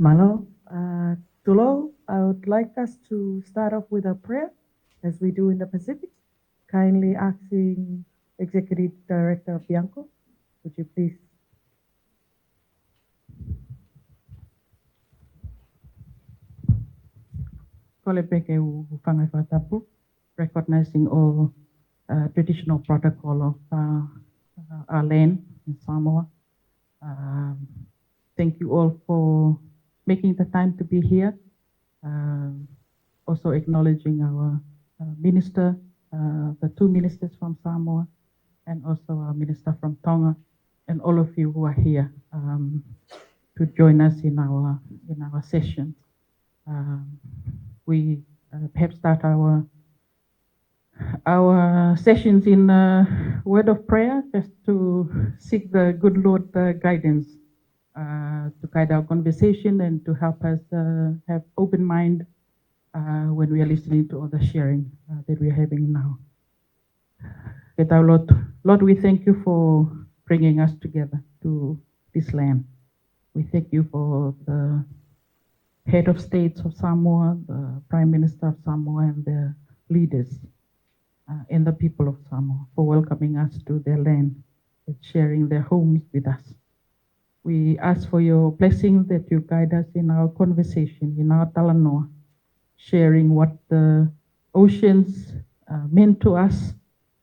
Malo, Tulo, I would like us to start off with a prayer, as we do in the Pacific. Kindly asking Executive Director Bianco, would you please? Kolepeke ufangai whatapu, recognizing all traditional protocol of our land in Samoa. Thank you all for making the time to be here. Also acknowledging our minister, the two ministers from Samoa, and also our minister from Tonga, and all of you who are here to join us in our session. We perhaps start our sessions in a word of prayer, just to seek the good Lord guidance to guide our conversation and to help us have open mind when we are listening to all the sharing that we are having now. That our Lord, we thank you for bringing us together to this land. We thank you for the head of states of Samoa, the Prime Minister of Samoa, and the leaders and the people of Samoa for welcoming us to their land and sharing their homes with us. We ask for your blessing that you guide us in our conversation, in our talanoa, sharing what the oceans mean to us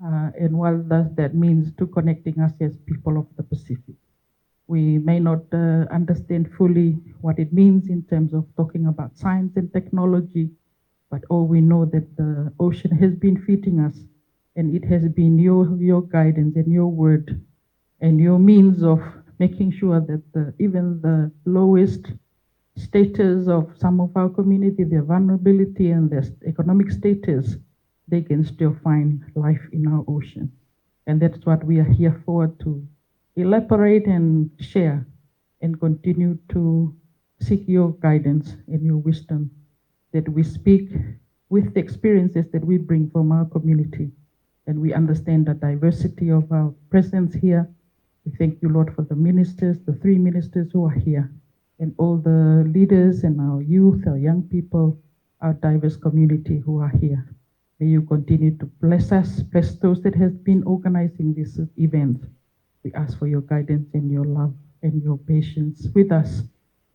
and what does that means to connecting us as people of the Pacific. We may not understand fully what it means in terms of talking about science and technology, but all we know that the ocean has been feeding us, and it has been your guidance and your word and your means of making sure that even the lowest status of some of our community, their vulnerability and their economic status, they can still find life in our ocean. And that's what we are here for, to elaborate and share and continue to seek your guidance and your wisdom, that we speak with the experiences that we bring from our community, and we understand the diversity of our presence here. We thank you, Lord, for the ministers, the three ministers who are here, and all the leaders and our youth, our young people, our diverse community who are here. May you continue to bless us, bless those that have been organizing this event. We ask for your guidance and your love and your patience with us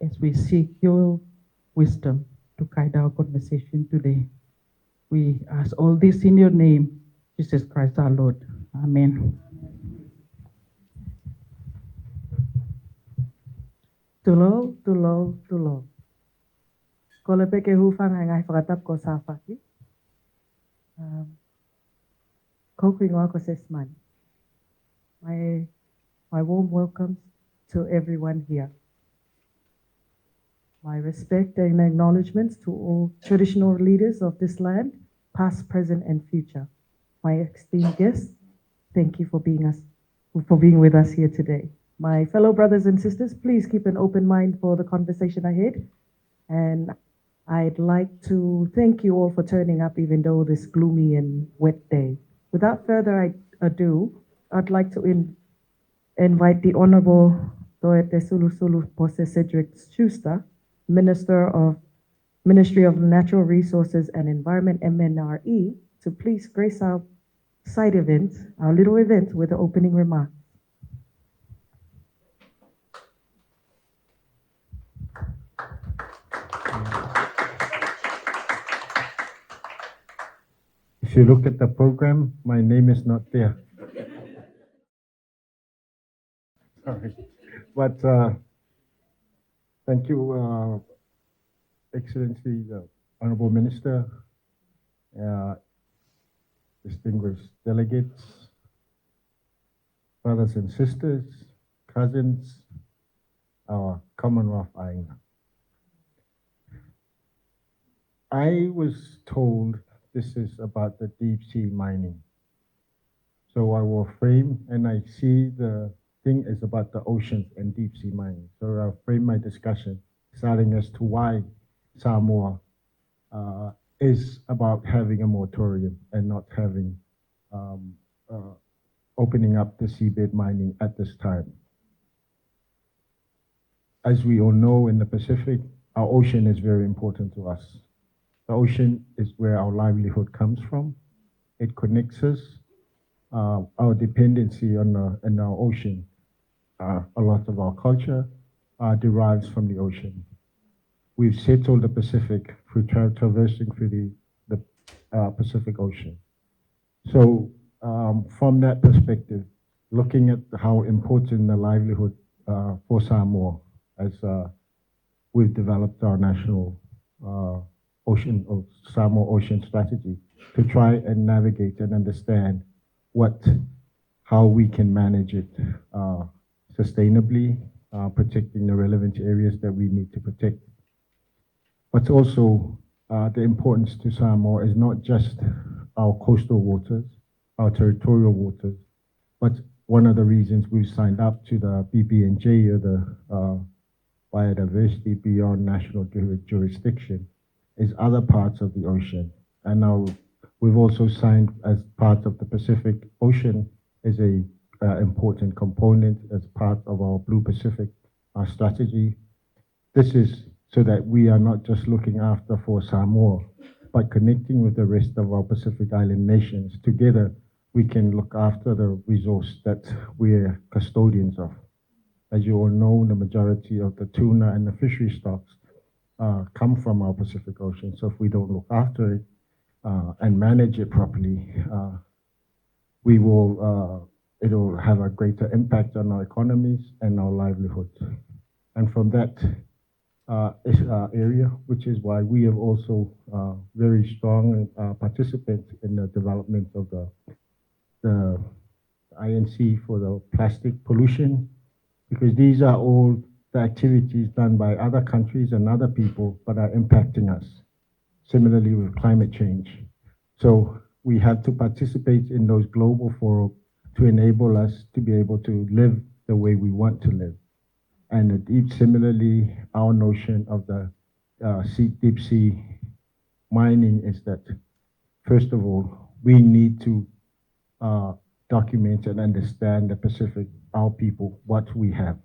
as we seek your wisdom to guide our conversation today. We ask all this in your name, Jesus Christ our Lord. Amen. Tulo, tulo, tulo. Kolepeke hufang ngai whakatap ko sa whaki. Kokuingoa ko sesman. My warm welcome to everyone here. My respect and acknowledgements to all traditional leaders of this land, past, present, and future. My esteemed guests, thank you for being with us here today. My fellow brothers and sisters, please keep an open mind for the conversation ahead. And I'd like to thank you all for turning up, even though this gloomy and wet day. Without further ado, I'd like to invite the Honorable Toete Sulu Pose Cedric Schuster, Ministry of Natural Resources and Environment, MNRE, to please grace our side event, our little event, with the opening remarks. If you look at the program, my name is not there. Sorry. But thank you, Excellency, the Honorable Minister, distinguished delegates, brothers and sisters, cousins, our Commonwealth Aina. I was told this is about the deep sea mining. So I will frame, and I see the thing is about the oceans and deep sea mining. So I'll frame my discussion starting as to why Samoa is about having a moratorium and not having opening up the seabed mining at this time. as we all know, in the Pacific, our ocean is very important to us. The ocean is where our livelihood comes from. It connects us. Our dependency on our ocean, a lot of our culture derives from the ocean. We've settled the Pacific through traversing through the Pacific Ocean. So from that perspective, looking at how important the livelihood for Samoa, as we've developed our national ocean or Samoa ocean strategy to try and navigate and understand how we can manage it sustainably, protecting the relevant areas that we need to protect. But also the importance to Samoa is not just our coastal waters, our territorial waters, but one of the reasons we've signed up to the BBNJ, or the Biodiversity Beyond National Jurisdiction, is other parts of the ocean. And now we've also signed, as part of the Pacific Ocean, is a important component as part of our Blue Pacific strategy. This is so that we are not just looking after for Samoa, but connecting with the rest of our Pacific Island nations. Together, we can look after the resource that we're custodians of. As you all know, the majority of the tuna and the fishery stocks come from our Pacific Ocean. So if we don't look after it and manage it properly, it'll have a greater impact on our economies and our livelihoods. And from that area, which is why we are also very strong participant in the development of the INC for the plastic pollution, because these are all the activities done by other countries and other people, but are impacting us. Similarly with climate change. So we have to participate in those global forums to enable us to be able to live the way we want to live. And similarly, our notion of the deep sea mining is that, first of all, we need to document and understand the Pacific, our people, what we have.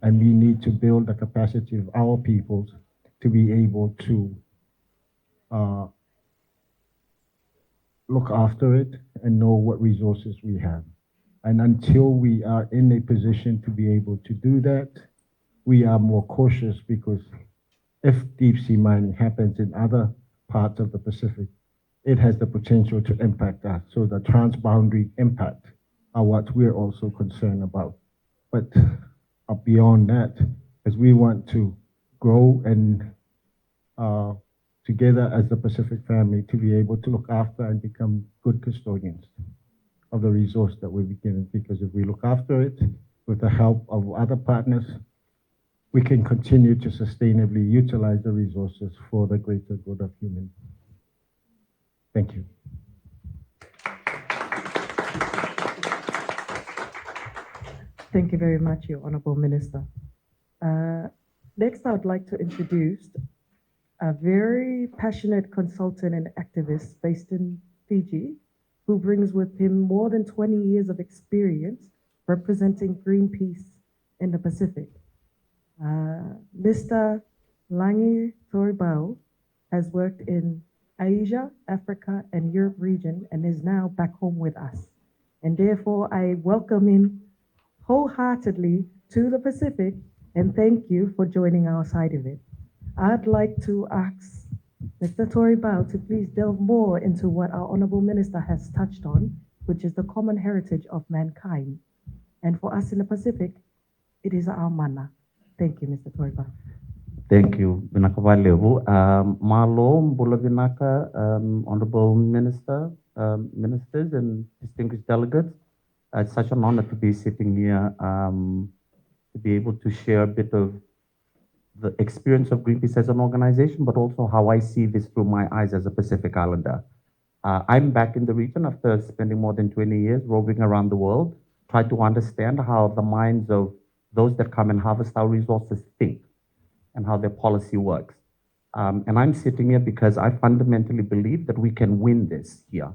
And we need to build the capacity of our peoples to be able to look after it and know what resources we have. And until we are in a position to be able to do that, we are more cautious, because if deep sea mining happens in other parts of the Pacific, it has the potential to impact us. So the transboundary impact are what we're also concerned about. But beyond that, as we want to grow and together as the Pacific family to be able to look after and become good custodians of the resource that we're given. Because if we look after it with the help of other partners, we can continue to sustainably utilize the resources for the greater good of humans. Thank you. Thank you very much, Your Honourable Minister. Next, I would like to introduce a very passionate consultant and activist based in Fiji, who brings with him more than 20 years of experience representing Greenpeace in the Pacific. Mr. Langi Toribao has worked in Asia, Africa, and Europe region and is now back home with us. And therefore, I welcome him wholeheartedly to the Pacific and thank you for joining our side event. I'd like to ask Mr. Toribao to please delve more into what our Honourable Minister has touched on, which is the common heritage of mankind. And for us in the Pacific, it is our mana. Thank you, Mr. Toribao. Thank you, Vinaka Valevu. Malo, Mbula Vinaka, Honourable Minister, Ministers and distinguished delegates. It's such an honor to be sitting here to be able to share a bit of the experience of Greenpeace as an organization, but also how I see this through my eyes as a Pacific Islander. I'm back in the region after spending more than 20 years roving around the world, try to understand how the minds of those that come and harvest our resources think and how their policy works. And I'm sitting here because I fundamentally believe that we can win this here.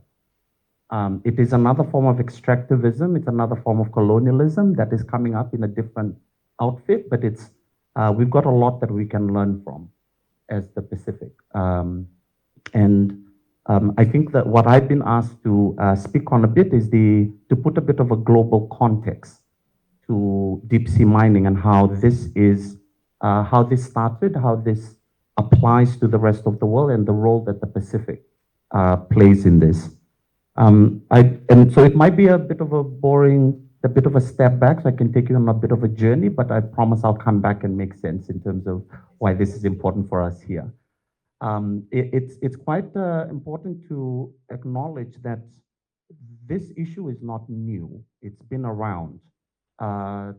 It is another form of extractivism. It's another form of colonialism that is coming up in a different outfit, but it's we've got a lot that we can learn from as the Pacific. I think that what I've been asked to speak on a bit is to put a bit of a global context to deep sea mining and how this started, how this applies to the rest of the world, and the role that the Pacific plays in this. And so it might be a bit of a step back, so I can take you on a bit of a journey, but I promise I'll come back and make sense in terms of why this is important for us here. It's quite important to acknowledge that this issue is not new. It's been around as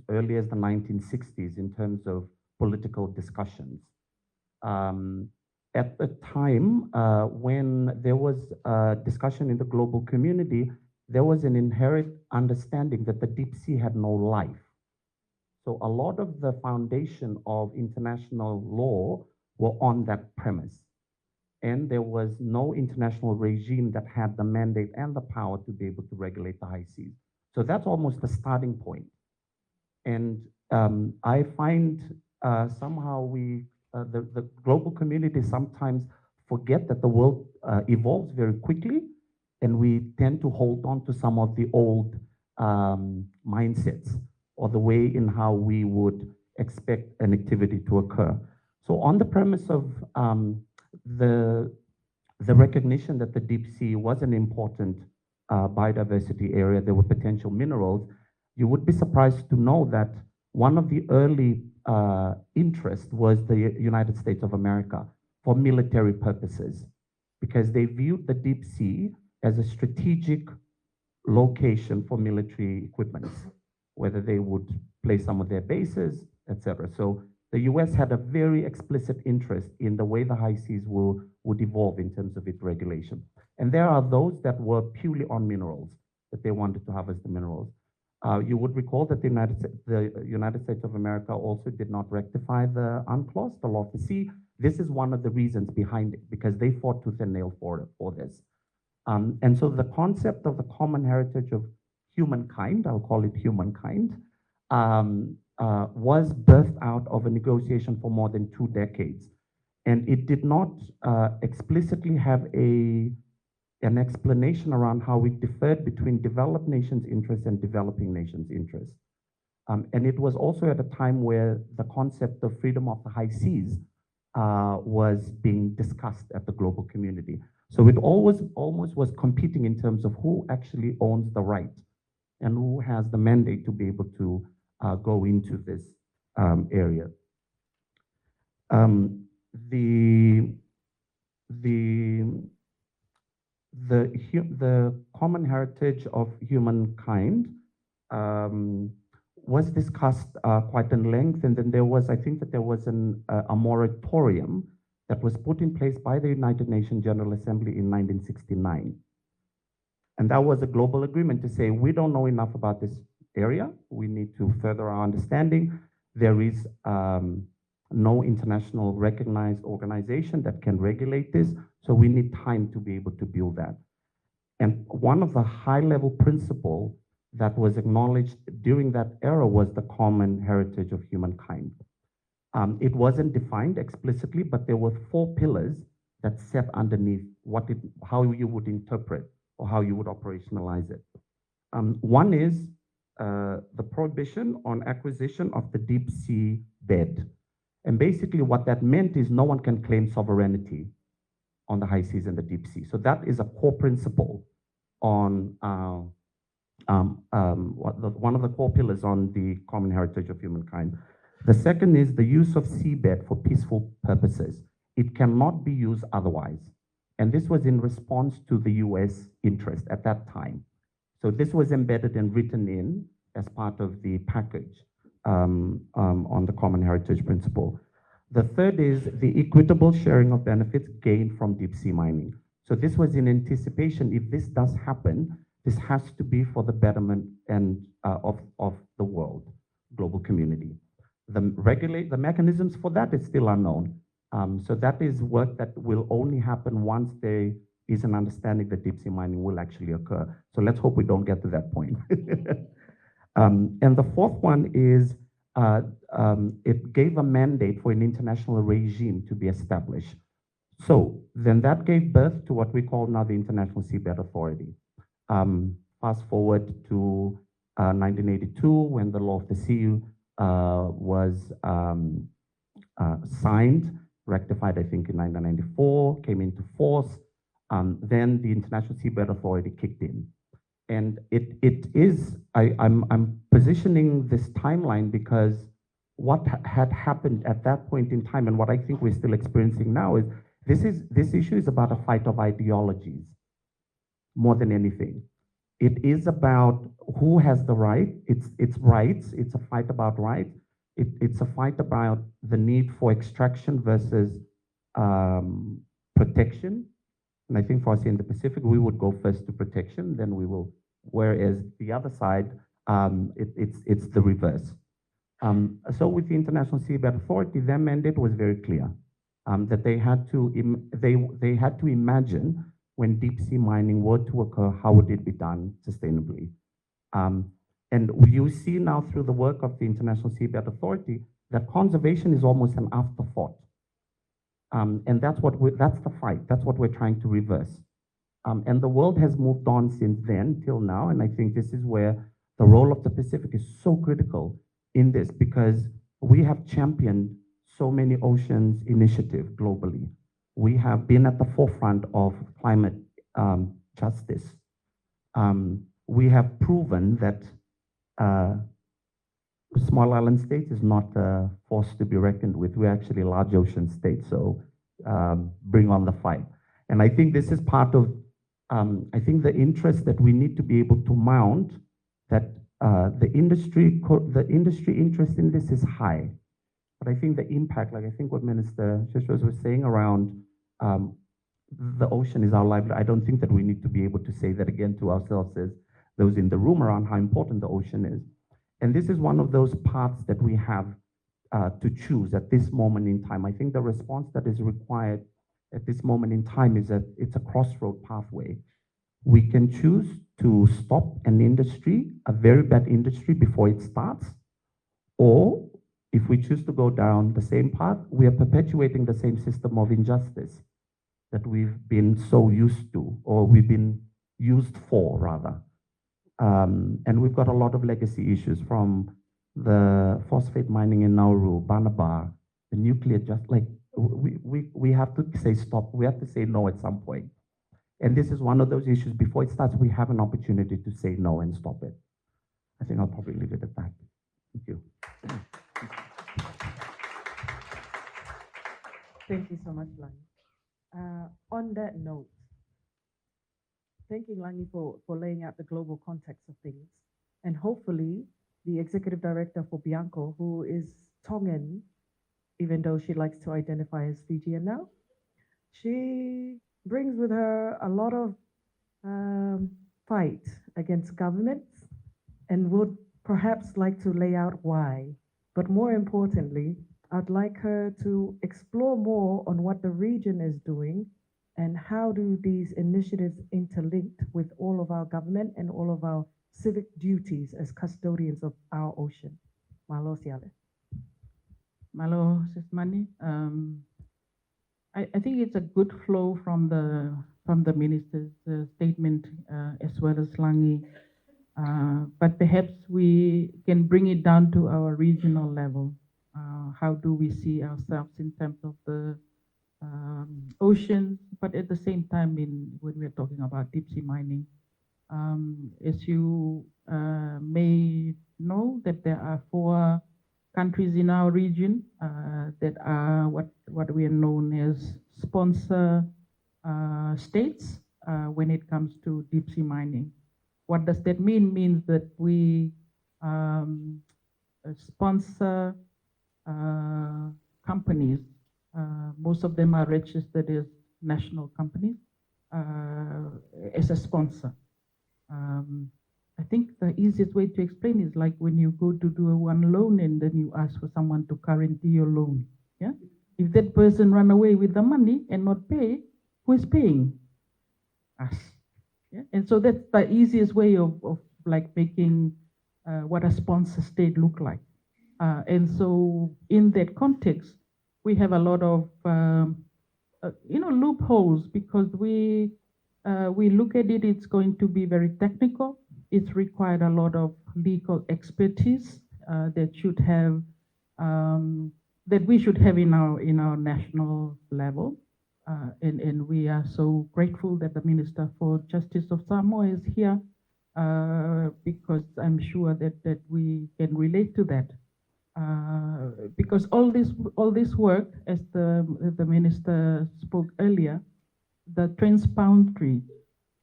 early as the 1960s in terms of political discussions. At the time when there was discussion in the global community, there was an inherent understanding that the deep sea had no life. So a lot of the foundation of international law were on that premise. And there was no international regime that had the mandate and the power to be able to regulate the high seas. So that's almost the starting point. And I find somehow the global community sometimes forget that the world evolves very quickly, and we tend to hold on to some of the old mindsets or the way in how we would expect an activity to occur. So on the premise of the recognition that the deep sea was an important biodiversity area, there were potential minerals, you would be surprised to know that one of the early interests was the United States of America for military purposes, because they viewed the deep sea as a strategic location for military equipment, whether they would place some of their bases, etc. So the US had a very explicit interest in the way the high seas would evolve in terms of its regulation. And there are those that were purely on minerals, that they wanted to harvest the minerals. You would recall that the United States of America also did not rectify the UNCLOS, the law of the sea. This is one of the reasons behind it, because they fought tooth and nail for this. And so the concept of the common heritage of humankind, I'll call it humankind, was birthed out of a negotiation for more than 2 decades. And it did not explicitly have an explanation around how it differed between developed nations' interests and developing nations' interests. And it was also at a time where the concept of freedom of the high seas was being discussed at the global community. So it almost was competing in terms of who actually owns the right and who has the mandate to be able to go into this area. The common heritage of humankind was discussed quite in length, and then I think that there was a moratorium that was put in place by the United Nations General Assembly in 1969. And that was a global agreement to say, we don't know enough about this area. We need to further our understanding. There is no international recognized organization that can regulate this, so we need time to be able to build that. And one of the high-level principles that was acknowledged during that era was the common heritage of humankind. It wasn't defined explicitly, but there were 4 pillars that sat underneath how you would interpret or how you would operationalize it. One is the prohibition on acquisition of the deep sea bed. And basically what that meant is no one can claim sovereignty on the high seas and the deep sea. So that is a core principle on one of the core pillars on the common heritage of humankind. The second is the use of seabed for peaceful purposes. It cannot be used otherwise. And this was in response to the US interest at that time. So this was embedded and written in as part of the package on the common heritage principle. The third is the equitable sharing of benefits gained from deep sea mining. So this was in anticipation. If this does happen, this has to be for the betterment of the world, global community. The mechanisms for that is still unknown. So that is work that will only happen once there is an understanding that deep sea mining will actually occur. So let's hope we don't get to that point. And the fourth one is it gave a mandate for an international regime to be established. So then that gave birth to what we call now the International Seabed Authority. Fast forward to 1982, when the Law of the Sea was signed, ratified, I think, in 1994, came into force. Then the International Seabed Authority kicked in. And I'm positioning this timeline because what had happened at that point in time and what I think we're still experiencing now is this issue is about a fight of ideologies more than anything. It is about who has the right, it's rights, it's a fight about rights, it's a fight about the need for extraction versus protection. And I think for us in the Pacific, we would go first to protection, then we will, whereas the other side, it's the reverse. So with the International Seabed Authority, their mandate was very clear, that they had to imagine when deep sea mining were to occur, how would it be done sustainably? And you see now through the work of the International Seabed Authority that conservation is almost an afterthought. And that's the fight. That's what we're trying to reverse. And the world has moved on since then till now. And I think this is where the role of the Pacific is so critical in this, because we have championed so many oceans initiatives globally. We have been at the forefront of climate justice. We have proven that small island states is not a force to be reckoned with. We're actually a large ocean state, so bring on the fight. And I think this is part of, I think the interest that we need to be able to mount, that the industry interest in this is high. But I think the impact, like I think what Minister Shishwas was saying around the ocean is our livelihood. I don't think that we need to be able to say that again to ourselves as those in the room around how important the ocean is. And this is one of those paths that we have to choose at this moment in time. I think the response that is required at this moment in time is that it's a crossroad pathway. We can choose to stop an industry, a very bad industry, before it starts, or if we choose to go down the same path, we are perpetuating the same system of injustice that we've been so used to, or we've been used for, rather. And we've got a lot of legacy issues, from the phosphate mining in Nauru, Banaba, the nuclear, just like we have to say stop. We have to say no at some point. And this is one of those issues. Before it starts, we have an opportunity to say no and stop it. I think I'll probably leave it at that. Thank you. Thank you so much, Langi. On that note, thanking Langi for laying out the global context of things. And hopefully, the executive director for Bianco, who is Tongan, even though she likes to identify as Fijian now, she brings with her a lot of fight against governments and would perhaps like to lay out why. But more importantly, I'd like her to explore more on what the region is doing and how do these initiatives interlink with all of our government and all of our civic duties as custodians of our ocean. Malo siale. Malo Sismani. I think it's a good flow from the minister's statement as well as Langi, but perhaps we can bring it down to our regional level. How do we see ourselves in terms of the oceans, but at the same time when we're talking about deep sea mining. As you may know, that there are 4 countries in our region that are what we are known as sponsor states when it comes to deep sea mining. What does that mean? Means that we sponsor companies. Most of them are registered as national companies as a sponsor. I think the easiest way to explain is like when you go to do one loan and then you ask for someone to guarantee your loan. Yeah, if that person run away with the money and not pay, who is paying? Us. Yeah, and so that's the easiest way of like making what a sponsor state look like. And so in that context, we have a lot of loopholes because we look at it, it's going to be very technical. It's required a lot of legal expertise that should have that we should have in our national level. And we are so grateful that the Minister for Justice of Samoa is here because I'm sure that we can relate to that. Because all this work, as the minister spoke earlier, the transboundary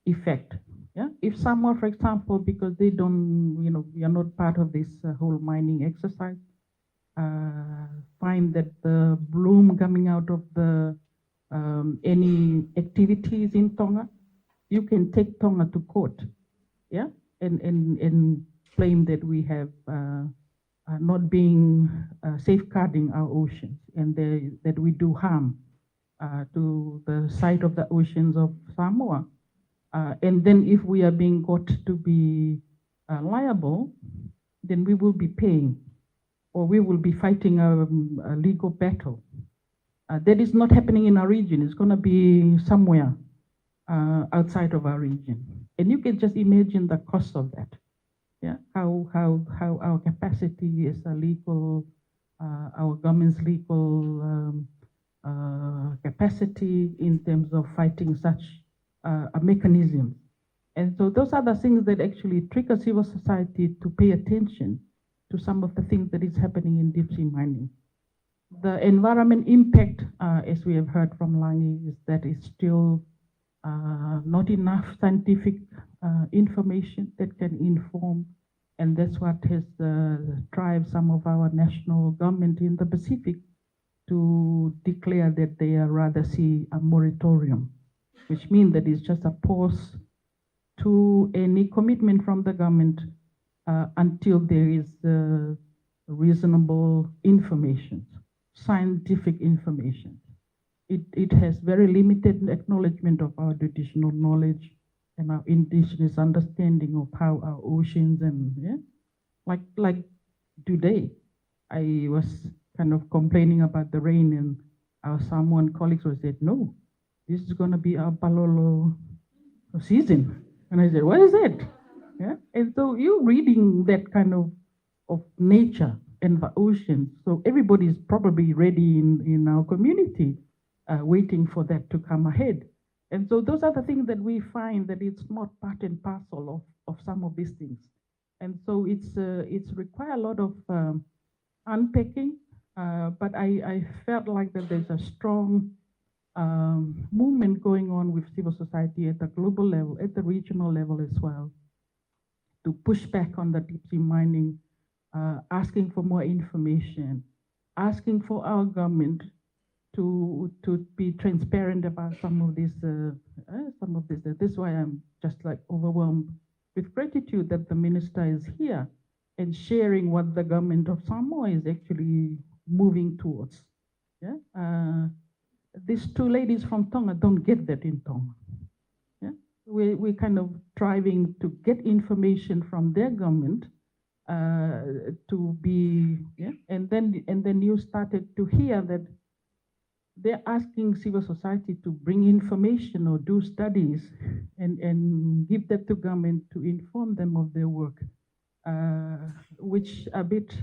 effect. Yeah, if someone, for example, because they don't, we are not part of this whole mining exercise, find that the bloom coming out of the any activities in Tonga, you can take Tonga to court, yeah, and claim that we have not being safeguarding our oceans and that we do harm to the side of the oceans of Samoa. And then if we are being got to be liable, then we will be paying or we will be fighting a legal battle. That is not happening in our region. It's going to be somewhere outside of our region. And you can just imagine the cost of that. Yeah, how our capacity is a legal, our government's legal capacity in terms of fighting such a mechanism. And so those are the things that actually trigger civil society to pay attention to some of the things that is happening in deep sea mining. The environment impact, as we have heard from Langi, is that it's still not enough scientific information that can inform, and that's what has driven some of our national government in the Pacific to declare that they are rather see a moratorium, which means that it's just a pause to any commitment from the government until there is reasonable information, scientific information. It has very limited acknowledgement of our traditional knowledge and our indigenous understanding of how our oceans and like today, I was kind of complaining about the rain and our Samoan colleagues were said, no, this is going to be our Palolo season. And I said, what is it? Yeah? And so you're reading that kind of nature and the ocean. So everybody is probably ready in our community waiting for that to come ahead. And so those are the things that we find that it's not part and parcel of some of these things. And so it's require a lot of unpacking, but I felt like that there's a strong movement going on with civil society at the global level, at the regional level as well, to push back on the deep sea mining, asking for more information, asking for our government to be transparent about some of this. This is why I'm just like overwhelmed with gratitude that the minister is here and sharing what the government of Samoa is actually moving towards. Yeah, these two ladies from Tonga don't get that in Tonga. Yeah, we're kind of striving to get information from their government to be, yeah, and then you started to hear that they're asking civil society to bring information or do studies and give that to government to inform them of their work, which a bit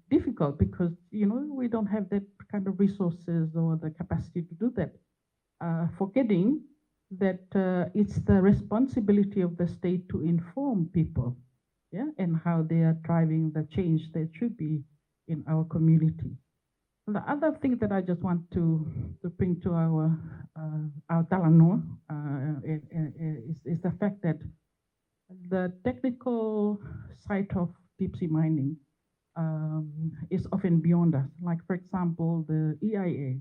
difficult because, we don't have that kind of resources or the capacity to do that. Forgetting that it's the responsibility of the state to inform people, yeah, and how they are driving the change that should be in our community. And the other thing that I just want to bring to our talanoa is the fact that the technical side of deep sea mining is often beyond us. Like, for example, the EIA,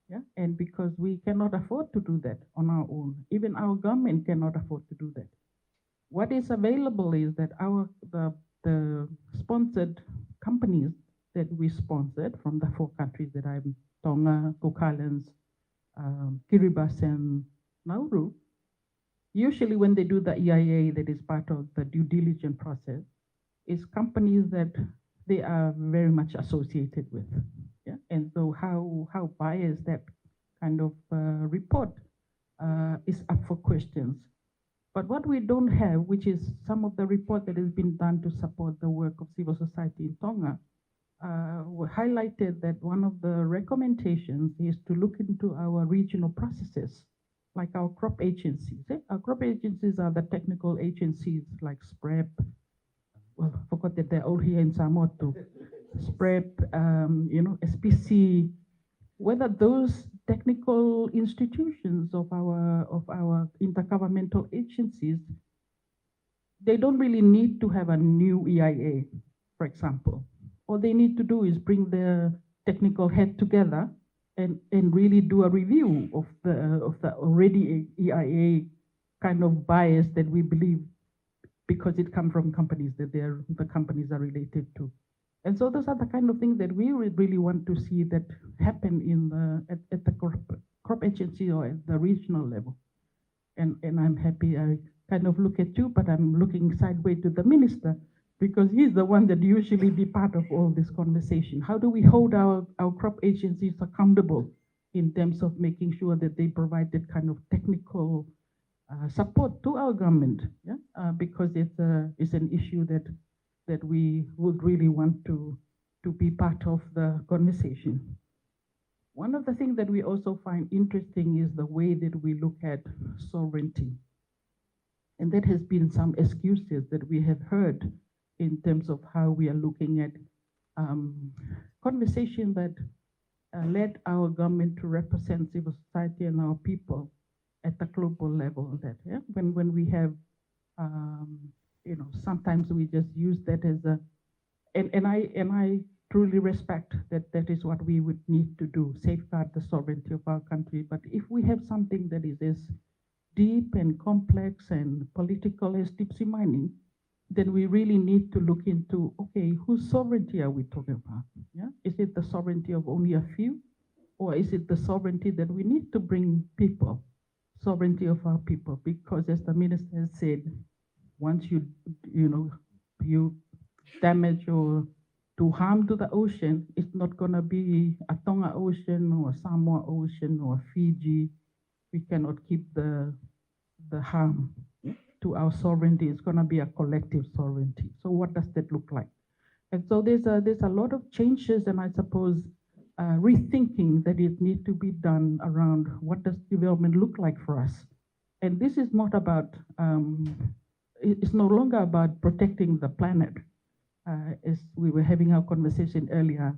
yeah, and because we cannot afford to do that on our own, even our government cannot afford to do that. What is available is that the sponsored companies that we sponsored from the 4 countries that I'm Tonga, Cook Islands, Kiribati, and Nauru, usually when they do the EIA that is part of the due diligence process, is companies that they are very much associated with. Yeah, and so how biased that kind of report is up for questions. But what we don't have, which is some of the report that has been done to support the work of civil society in Tonga, highlighted that one of the recommendations is to look into our regional processes, like our crop agencies. Our crop agencies are the technical agencies like SPREP. Well, I forgot that they're all here in Samoa too. SPREP, SPC, whether those technical institutions of our intergovernmental agencies, they don't really need to have a new EIA, for example. All they need to do is bring their technical head together and really do a review of the already EIA kind of bias that we believe, because it comes from companies that the companies are related to. And so those are the kind of things that we really want to see that happen at the crop agency or at the regional level. And I'm happy, I kind of look at you, but I'm looking sideways to the minister, because he's the one that usually be part of all this conversation. How do we hold our crop agencies accountable in terms of making sure that they provide that kind of technical support to our government? Yeah? Because it's an issue that we would really want to be part of the conversation. One of the things that we also find interesting is the way that we look at sovereignty. And that has been some excuses that we have heard in terms of how we are looking at conversation that led our government to represent civil society and our people at the global level. That when we have, sometimes we just use that as a, and I truly respect that is what we would need to do, safeguard the sovereignty of our country. But if we have something that is as deep and complex and political as deep sea mining, then we really need to look into, okay, whose sovereignty are we talking about? Yeah? Is it the sovereignty of only a few? Or is it the sovereignty that we need to bring people, sovereignty of our people? Because as the minister has said, once you damage or do harm to the ocean, it's not gonna be a Tonga Ocean or a Samoa Ocean or Fiji. We cannot keep the harm to our sovereignty. It's going to be a collective sovereignty. So what does that look like? And so there's a lot of changes, and I suppose rethinking that it needs to be done around what does development look like for us. And this is not about, it's no longer about protecting the planet. As we were having our conversation earlier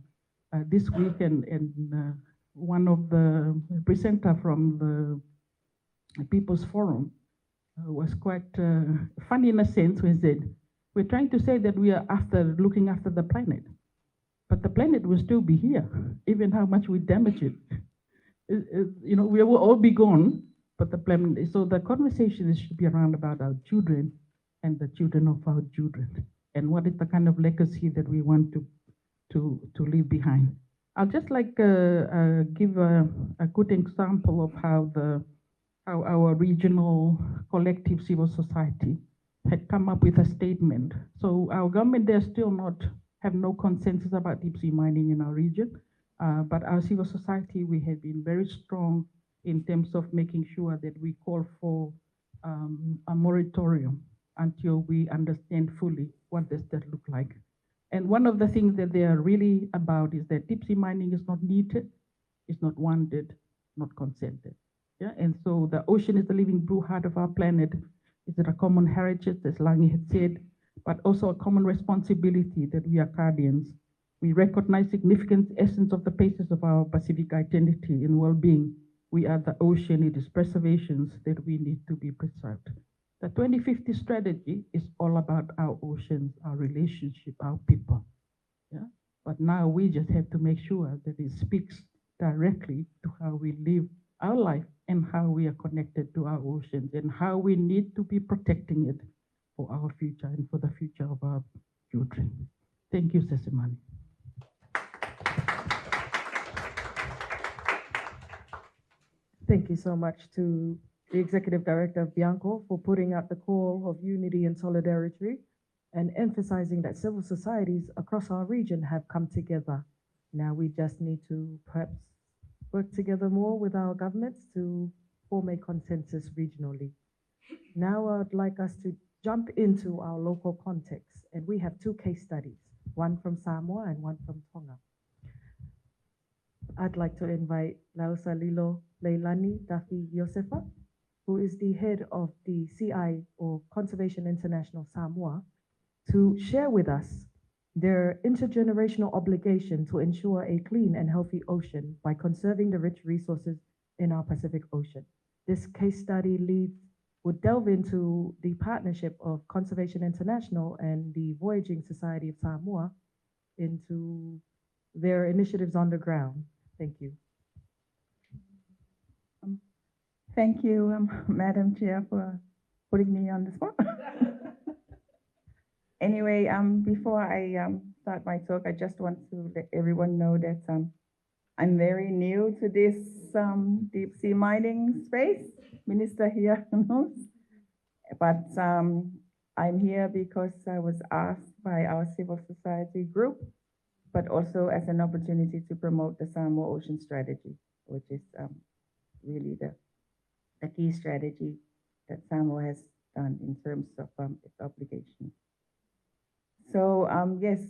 this week, and one of the presenter from the People's Forum was quite funny in a sense when he said, we're trying to say that we are looking after the planet, but the planet will still be here, even how much we damage it. We will all be gone, but the planet, so the conversation should be around about our children and the children of our children, and what is the kind of legacy that we want to leave behind. I'll just like give a good example of how our regional collective civil society had come up with a statement. So our government, they still have no consensus about deep sea mining in our region, but our civil society, we have been very strong in terms of making sure that we call for a moratorium until we understand fully what does that look like. And one of the things that they are really about is that deep sea mining is not needed, it's not wanted, not consented. Yeah? And so the ocean is the living blue heart of our planet. It's a common heritage, as Langi had said, but also a common responsibility that we are guardians. We recognize significant essence of the basis of our Pacific identity and well-being. We are the ocean, it is preservations that we need to be preserved. The 2050 strategy is all about our oceans, our relationship, our people. Yeah? But now we just have to make sure that it speaks directly to how we live our life and how we are connected to our oceans and how we need to be protecting it for our future and for the future of our children. Thank you, Sesemani. Thank you so much to the Executive Director of Bianco for putting out the call of unity and solidarity and emphasizing that civil societies across our region have come together. Now we just need to perhaps work together more with our governments to form a consensus regionally. Now I'd like us to jump into our local context, and we have two case studies, one from Samoa and one from Tonga. I'd like to invite Lausalilo Leilani Dafi Yosefa, who is the head of the CI, or Conservation International Samoa, to share with us their intergenerational obligation to ensure a clean and healthy ocean by conserving the rich resources in our Pacific Ocean. This case study would delve into the partnership of Conservation International and the Voyaging Society of Samoa into their initiatives on the ground. Thank you. Thank you, Madam Chair, for putting me on the spot. Anyway, before I start my talk, I just want to let everyone know that I'm very new to this deep sea mining space. Minister here knows. But I'm here because I was asked by our civil society group, but also as an opportunity to promote the Samoa Ocean Strategy, which is really the key strategy that Samoa has done in terms of its obligation. So yes,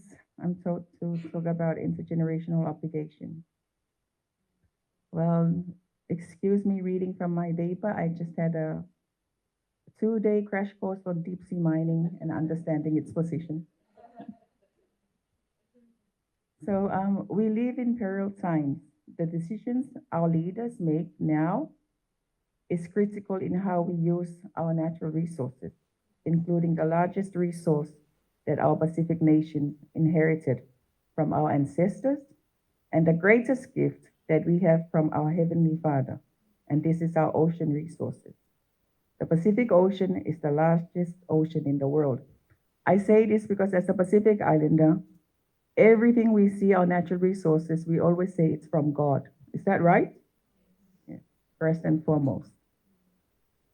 I'm told to talk about intergenerational obligation. Well, excuse me reading from my paper. I just had a 2-day crash course on deep sea mining and understanding its position. So we live in perilous times. The decisions our leaders make now is critical in how we use our natural resources, including the largest resource that our Pacific nations inherited from our ancestors, and the greatest gift that we have from our Heavenly Father, and this is our ocean resources. The Pacific Ocean is the largest ocean in the world. I say this because as a Pacific Islander, everything we see, our natural resources, we always say it's from God. Is that right? Yes, first and foremost.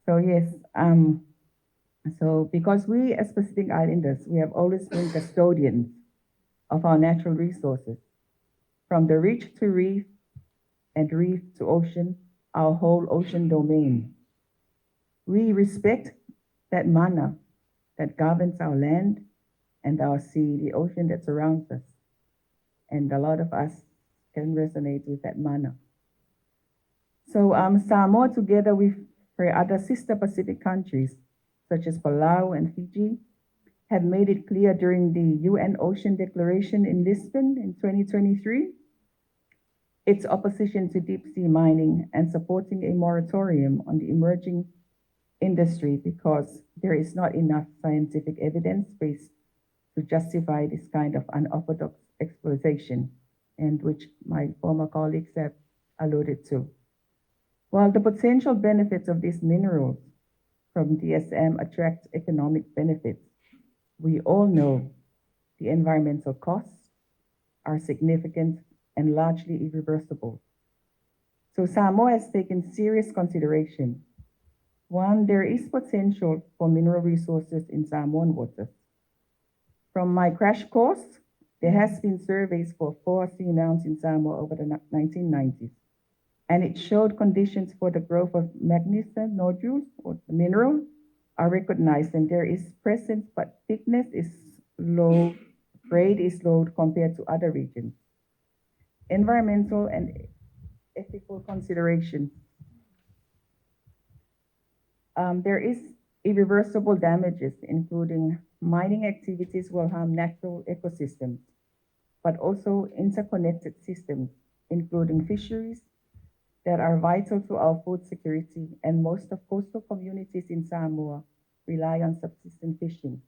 So yes, so because we as Pacific Islanders, we have always been custodians of our natural resources, from the reach to reef and reef to ocean, our whole ocean domain. We respect that mana that governs our land and our sea, the ocean that surrounds us. And a lot of us can resonate with that mana. So Samoa, together with her other sister Pacific countries, such as Palau and Fiji, have made it clear during the UN Ocean Declaration in Lisbon in 2023, its opposition to deep sea mining and supporting a moratorium on the emerging industry because there is not enough scientific evidence base to justify this kind of unorthodox exploitation, and which my former colleagues have alluded to. While the potential benefits of these minerals from DSM attract economic benefits, we all know the environmental costs are significant and largely irreversible. So Samoa has taken serious consideration. One, there is potential for mineral resources in Samoan waters. From my crash course, there has been surveys for 4 sea mounts in Samoa over the 1990s, and it showed conditions for the growth of magnesia nodules, or the mineral, are recognized, and there is presence, but thickness is low, grade is low compared to other regions. Environmental and ethical considerations. There is irreversible damages, including mining activities will harm natural ecosystems, but also interconnected systems, including fisheries that are vital to our food security, and most of coastal communities in Samoa rely on subsistence fishing.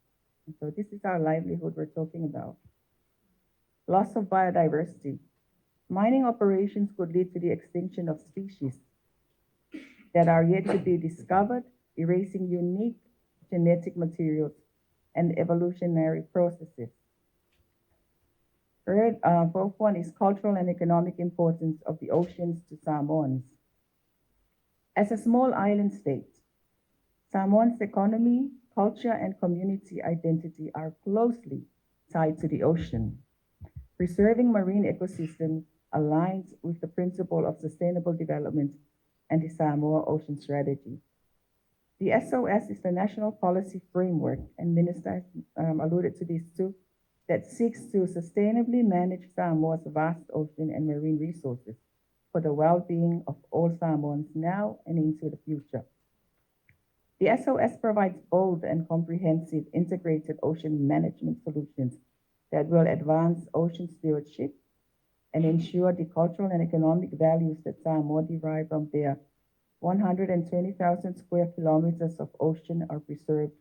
And so this is our livelihood we're talking about. Loss of biodiversity. Mining operations could lead to the extinction of species that are yet to be discovered, erasing unique genetic materials and evolutionary processes. Fourth one is cultural and economic importance of the oceans to Samoans. As a small island state, Samoan's economy culture, and community identity are closely tied to the ocean. Preserving marine ecosystems aligns with the principle of sustainable development and the Samoa Ocean Strategy. The SOS is the national policy framework, and Minister alluded to this too, that seeks to sustainably manage Samoa's vast ocean and marine resources for the well-being of all Samoans now and into the future. The SOS provides bold and comprehensive integrated ocean management solutions that will advance ocean stewardship and ensure the cultural and economic values that Samoa derive from their 120,000 square kilometers of ocean are preserved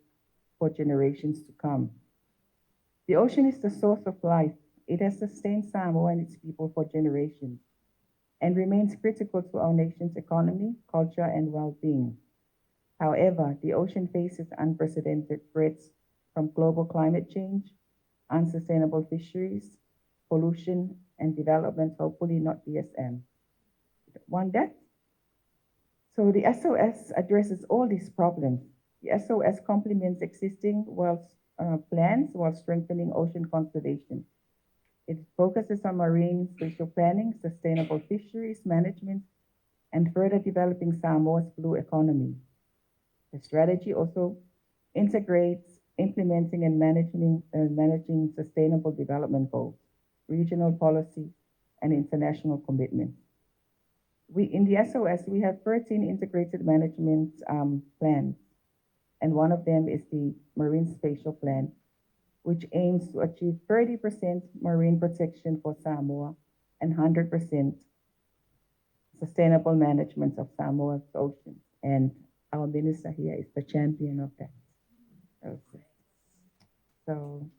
for generations to come. The ocean is the source of life. It has sustained Samoa and its people for generations and remains critical to our nation's economy, culture, and well-being. However, the ocean faces unprecedented threats from global climate change, unsustainable fisheries, pollution, and development, hopefully not DSM. Want that? So the SOS addresses all these problems. The SOS complements existing plans while strengthening ocean conservation. It focuses on marine spatial planning, sustainable fisheries management, and further developing Samoa's blue economy. The strategy also integrates implementing and managing sustainable development goals, regional policy, and international commitments. In the SOS, we have 13 integrated management plans, and one of them is the Marine Spatial Plan, which aims to achieve 30% marine protection for Samoa and 100% sustainable management of Samoa's oceans. And our minister here is the champion of that. Okay. So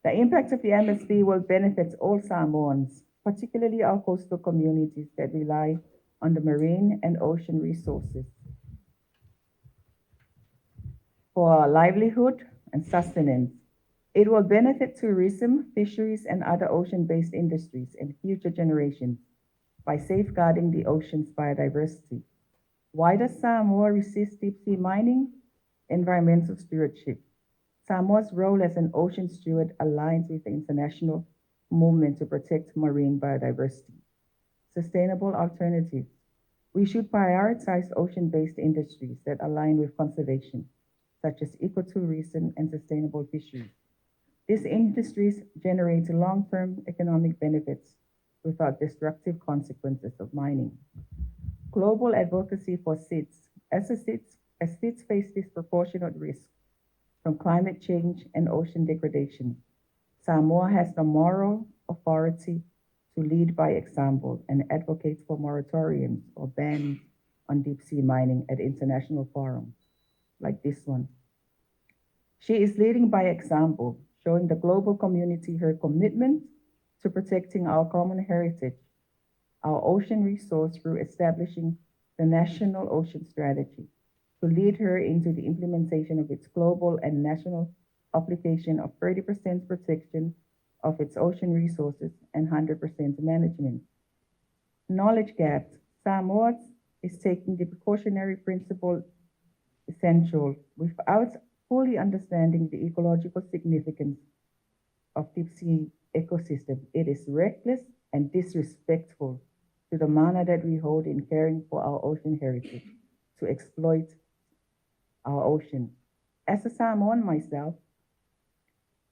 the impact of the MSP will benefit all Samoans, particularly our coastal communities that rely on the marine and ocean resources for livelihood and sustenance. It will benefit tourism, fisheries, and other ocean-based industries in future generations by safeguarding the ocean's biodiversity. Why does Samoa resist deep-sea mining? Environmental stewardship. Samoa's role as an ocean steward aligns with the international movement to protect marine biodiversity. Sustainable alternatives. We should prioritize ocean-based industries that align with conservation, such as ecotourism and sustainable fisheries. These industries generate long-term economic benefits without destructive consequences of mining. Global advocacy for SIDS. As SIDS face disproportionate risk from climate change and ocean degradation, Samoa has the moral authority to lead by example and advocate for moratoriums or bans on deep-sea mining at international forums like this one. She is leading by example, showing the global community her commitment to protecting our common heritage, our ocean resource through establishing the National Ocean Strategy, to lead her into the implementation of its global and national application of 30% protection of its ocean resources and 100% management. Knowledge gaps. Samoa is taking the precautionary principle essential without fully understanding the ecological significance of deep-sea ecosystem. It is reckless and disrespectful to the manner that we hold in caring for our ocean heritage to exploit our ocean. As a Samoan myself,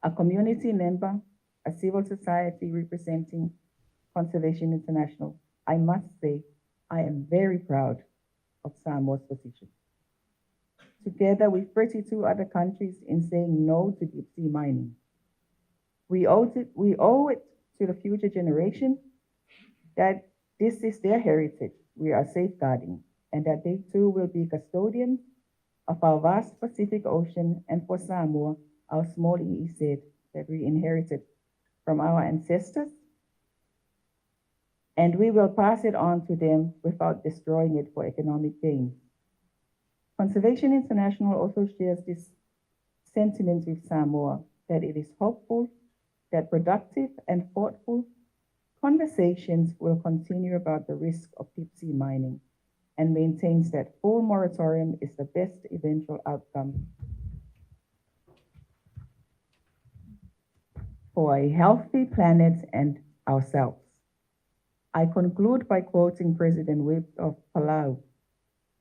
a community member, a civil society representing Conservation International, I must say I am very proud of Samoa's position. Together with 32 other countries in saying no to deep-sea mining. We owe it to the future generation that this is their heritage we are safeguarding, and that they too will be custodians of our vast Pacific Ocean, and for Samoa, our small EEZ that we inherited from our ancestors, and we will pass it on to them without destroying it for economic gain. Conservation International also shares this sentiment with Samoa, that it is hopeful that productive and thoughtful conversations will continue about the risk of deep-sea mining, and maintains that full moratorium is the best eventual outcome for a healthy planet and ourselves. I conclude by quoting President Webb of Palau,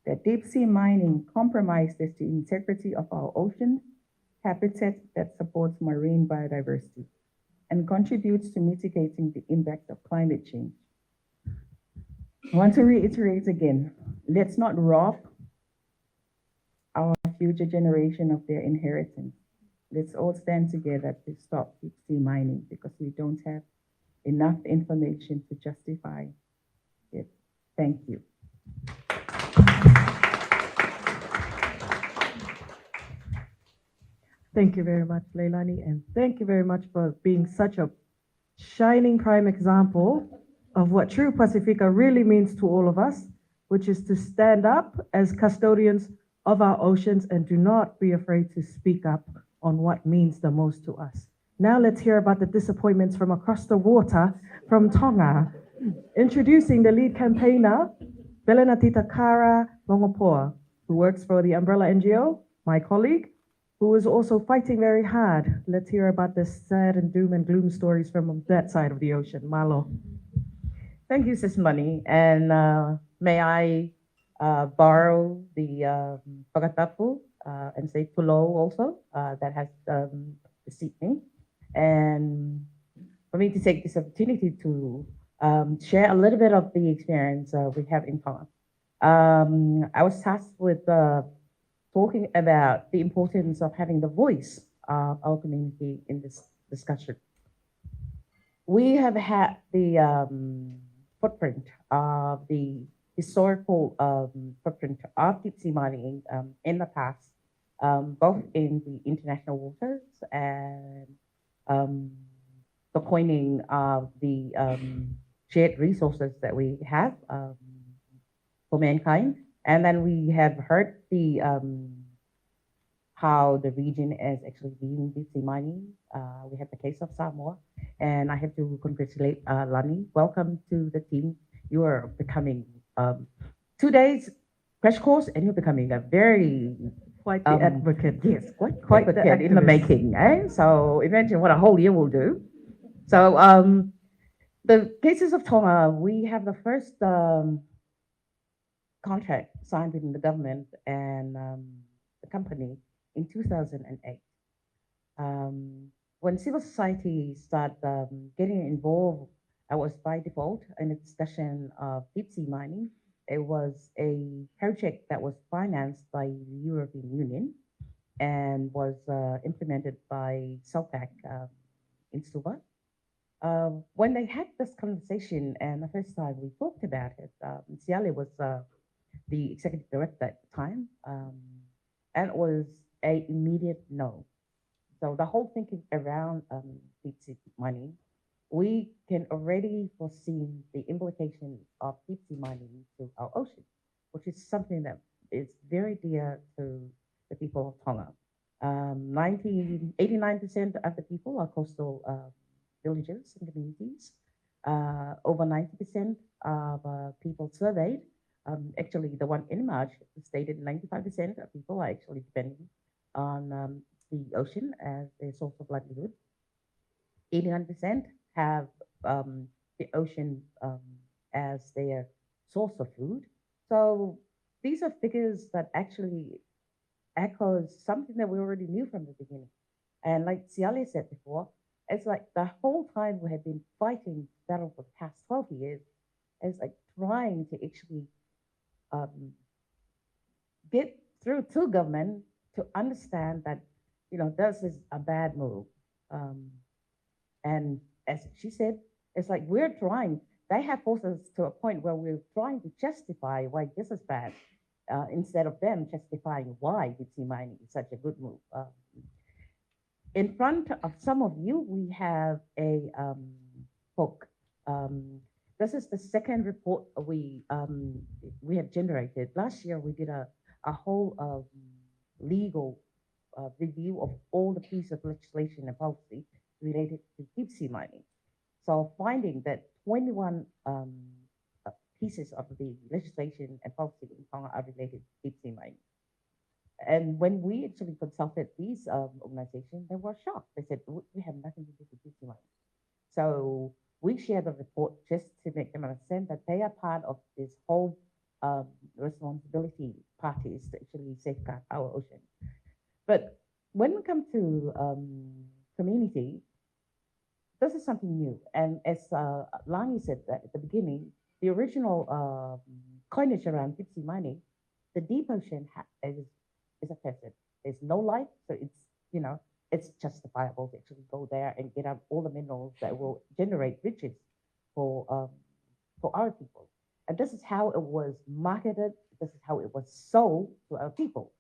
that deep sea mining compromises the integrity of our ocean habitat that supports marine biodiversity and contributes to mitigating the impact of climate change. I want to reiterate again, let's not rob our future generation of their inheritance. Let's all stand together to stop deep sea mining because we don't have enough information to justify it. Thank you. Thank you very much, Leilani, and thank you very much for being such a shining prime example of what true Pacifica really means to all of us, which is to stand up as custodians of our oceans and do not be afraid to speak up on what means the most to us. Now let's hear about the disappointments from across the water from Tonga. Introducing the lead campaigner, Belenatita Kara Longopoa, who works for the Umbrella NGO, my colleague, who is also fighting very hard. Let's hear about the sad and doom and gloom stories from that side of the ocean. Malo. Thank you, Sis Money. And may I borrow the Pagatapu and say Pulo also, that has preceded me. And for me to take this opportunity to share a little bit of the experience we have in Tonga. I was tasked with talking about the importance of having the voice of our community in this discussion. We have had the footprint of the historical footprint of deep sea mining in the past, both in the international waters and the coining of the shared resources that we have for mankind. And then we have heard the how the region is actually being deep sea mining. We have the case of Samoa, and I have to congratulate Lani. Welcome to the team. You are becoming 2 days crash course, and you're becoming a very Quite the advocate. yes, quite the advocate in the activist. making. Eh? So imagine what a whole year will do. So the cases of Tonga, we have the first contract signed between the government and the company in 2008. When civil society started getting involved, I was by default in a discussion of deep sea mining. It was a project that was financed by the European Union and was implemented by SOPAC in Suva. When they had this conversation, and the first time we talked about it, Siale was the executive director at the time, and it was an immediate no. So the whole thinking around deep sea mining, we can already foresee the implication of deep sea mining to our ocean, which is something that is very dear to the people of Tonga. 89% of the people are coastal villages and communities. Over 90% of people surveyed, actually the one in March stated 95% of people are actually depending on the ocean as their source of livelihood. 89% have the ocean as their source of food. So these are figures that actually echoes something that we already knew from the beginning. And like Siale said before, it's like the whole time we have been fighting battle for the past 12 years, it's like trying to actually get through to government to understand that, you know, this is a bad move. And as she said, it's like we're trying, they have forced us to a point where we're trying to justify why this is bad, instead of them justifying why deep sea mining is such a good move. In front of some of you, we have a book. This is the second report we have generated. Last year, we did a whole legal review of all the pieces of legislation and policy related to deep sea mining. So finding that 21 pieces of the legislation and policy in Tonga are related to deep sea mining. And when we actually consulted these organizations, they were shocked. They said, we have nothing to do with deep sea mining. So we share the report just to make them understand that they are part of this whole responsibility parties to actually safeguard our ocean. But when we come to community, this is something new. And as Langi said at the beginning, the original coinage around deep sea mining, the deep ocean is affected. There's no life, so it's, you know, it's justifiable to actually go there and get out all the minerals that will generate riches for our people. And this is how it was marketed. This is how it was sold to our people.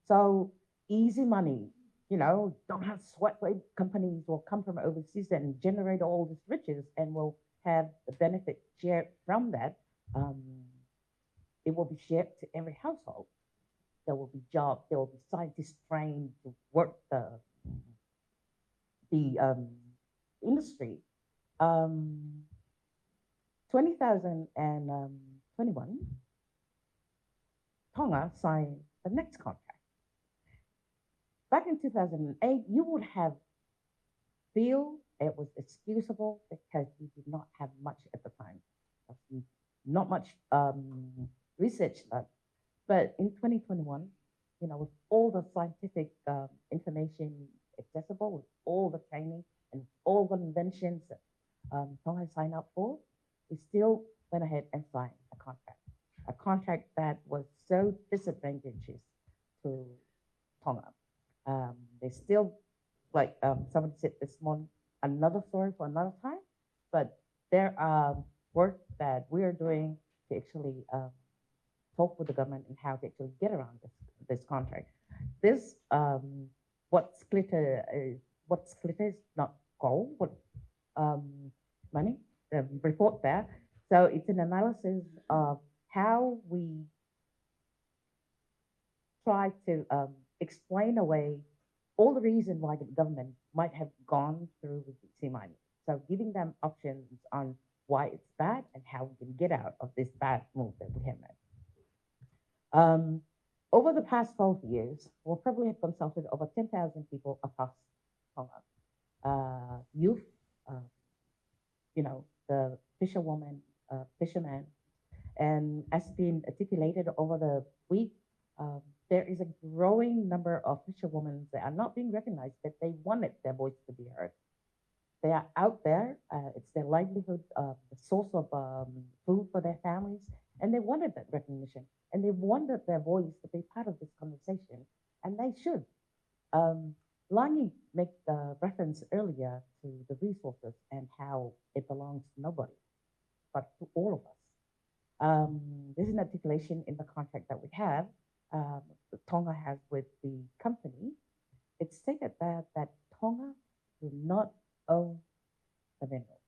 So easy money, you know, don't have sweat. Companies will come from overseas and generate all these riches and will have the benefit shared from that. It will be shared to every household. There will be jobs. There will be scientists trained to work the industry. 2021, Tonga signed the next contract. Back in 2008, you would have feel it was excusable because we did not have much at the time. Not much research done. But in 2021, you know, with all the scientific information accessible, with all the training and all the inventions that Tonga signed up for, we still went ahead and signed a contract that was so disadvantageous to Tonga. They still, like someone said this morning, another story for another time, but there are work that we are doing to actually talk with the government and how to actually get around this contract. This, what's glitter is not gold, what money, the report there. So it's an analysis of how we try to explain away all the reason why the government might have gone through with deep sea mining. So giving them options on why it's bad and how we can get out of this bad move that we have made. Over the past 12 years, we'll probably have consulted over 10,000 people across Tonga. Youth, you know, the fisherwoman, fisherman, and as been articulated over the week, there is a growing number of fisherwomen that are not being recognized, that they wanted their voice to be heard. They are out there, it's their livelihood, the source of food for their families, and they wanted that recognition, and they wanted their voice to be part of this conversation, and they should. Langi made the reference earlier to the resources and how it belongs to nobody, but to all of us. This is an articulation in the contract that we have, Tonga has with the company. It stated that Tonga will not own the mineral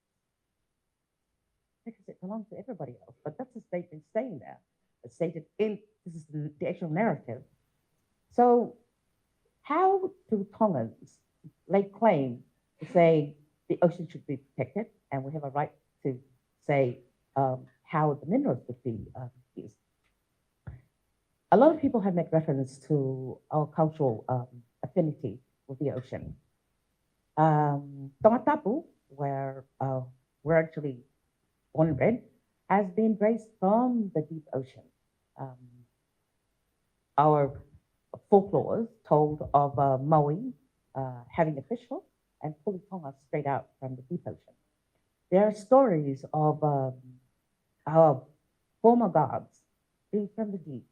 because it belongs to everybody else. But that's the statement staying there. It's stated in, this is the actual narrative. So how do Tongans lay claim to say the ocean should be protected and we have a right to say how the minerals would be used? A lot of people have made reference to our cultural affinity with the ocean. Tonga Tapu, where we're actually born and bred, has been raised from the deep ocean. Our folklore told of Maui having a fish hook and pulling Tonga straight out from the deep ocean. There are stories of our former gods being from the deep.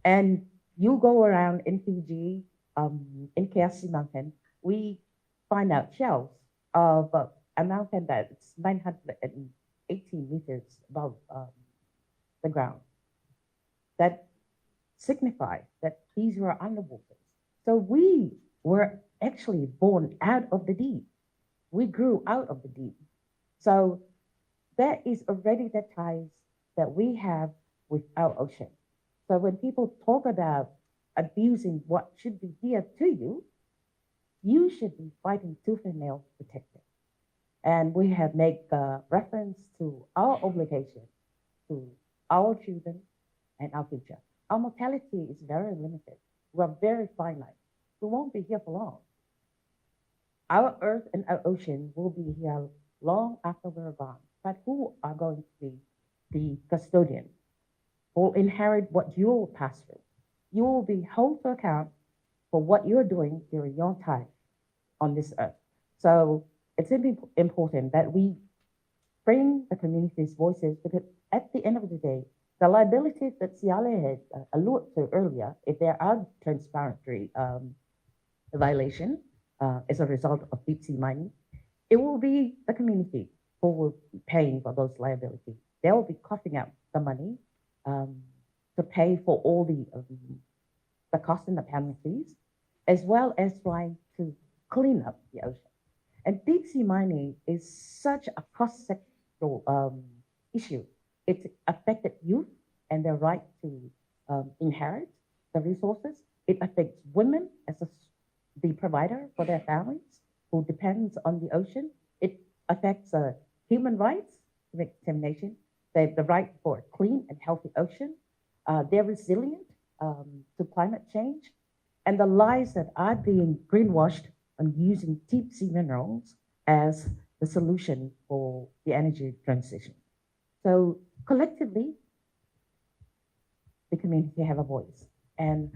And you go around in Fiji, in Keasi Mountain, we find out shells of a mountain that's 918 meters above the ground that signify that these were underwaters. So we were actually born out of the deep. We grew out of the deep. So there is already the ties that we have with our ocean. So when people talk about abusing what should be dear to you, you should be fighting tooth and nail to protect it. And we have made reference to our obligation to our children and our future. Our mortality is very limited. We're very finite. We won't be here for long. Our earth and our ocean will be here long after we're gone. But who are going to be the custodian? Who will inherit what you will pass through? You will be held to account for what you're doing during your time on this earth. So it's important that we bring the community's voices, because at the end of the day, the liabilities that Siale had alluded to earlier, if there are transparency violation as a result of deep sea mining, it will be the community who will be paying for those liabilities. They will be coughing up the money to pay for all the costs and the penalties, as well as trying to clean up the ocean. And deep sea mining is such a cross-sectoral issue. It affected youth and their right to inherit the resources. It affects women as the provider for their families who depends on the ocean. It affects human rights, determination. They have the right for a clean and healthy ocean. They're resilient to climate change. And the lies that are being greenwashed on using deep sea minerals as the solution for the energy transition. So collectively, the community have a voice. And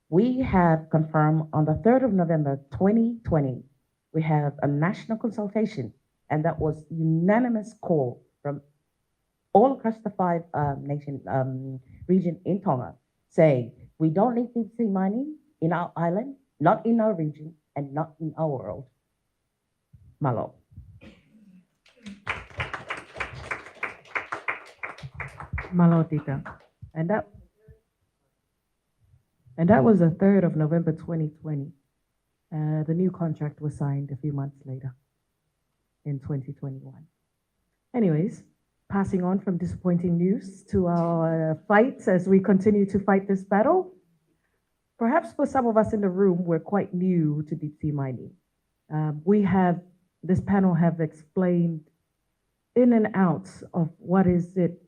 we have confirmed on the 3rd of November, 2020, we have a national consultation, and that was unanimous call from all across the 5 region in Tonga, saying we don't need deep sea mining in our island, not in our region, and not in our world. Malo. Malo Tita. And that was the 3rd of November 2020. The new contract was signed a few months later in 2021. Anyways, passing on from disappointing news to our fights as we continue to fight this battle. Perhaps for some of us in the room, we're quite new to deep sea mining. This panel have explained in and out of what does it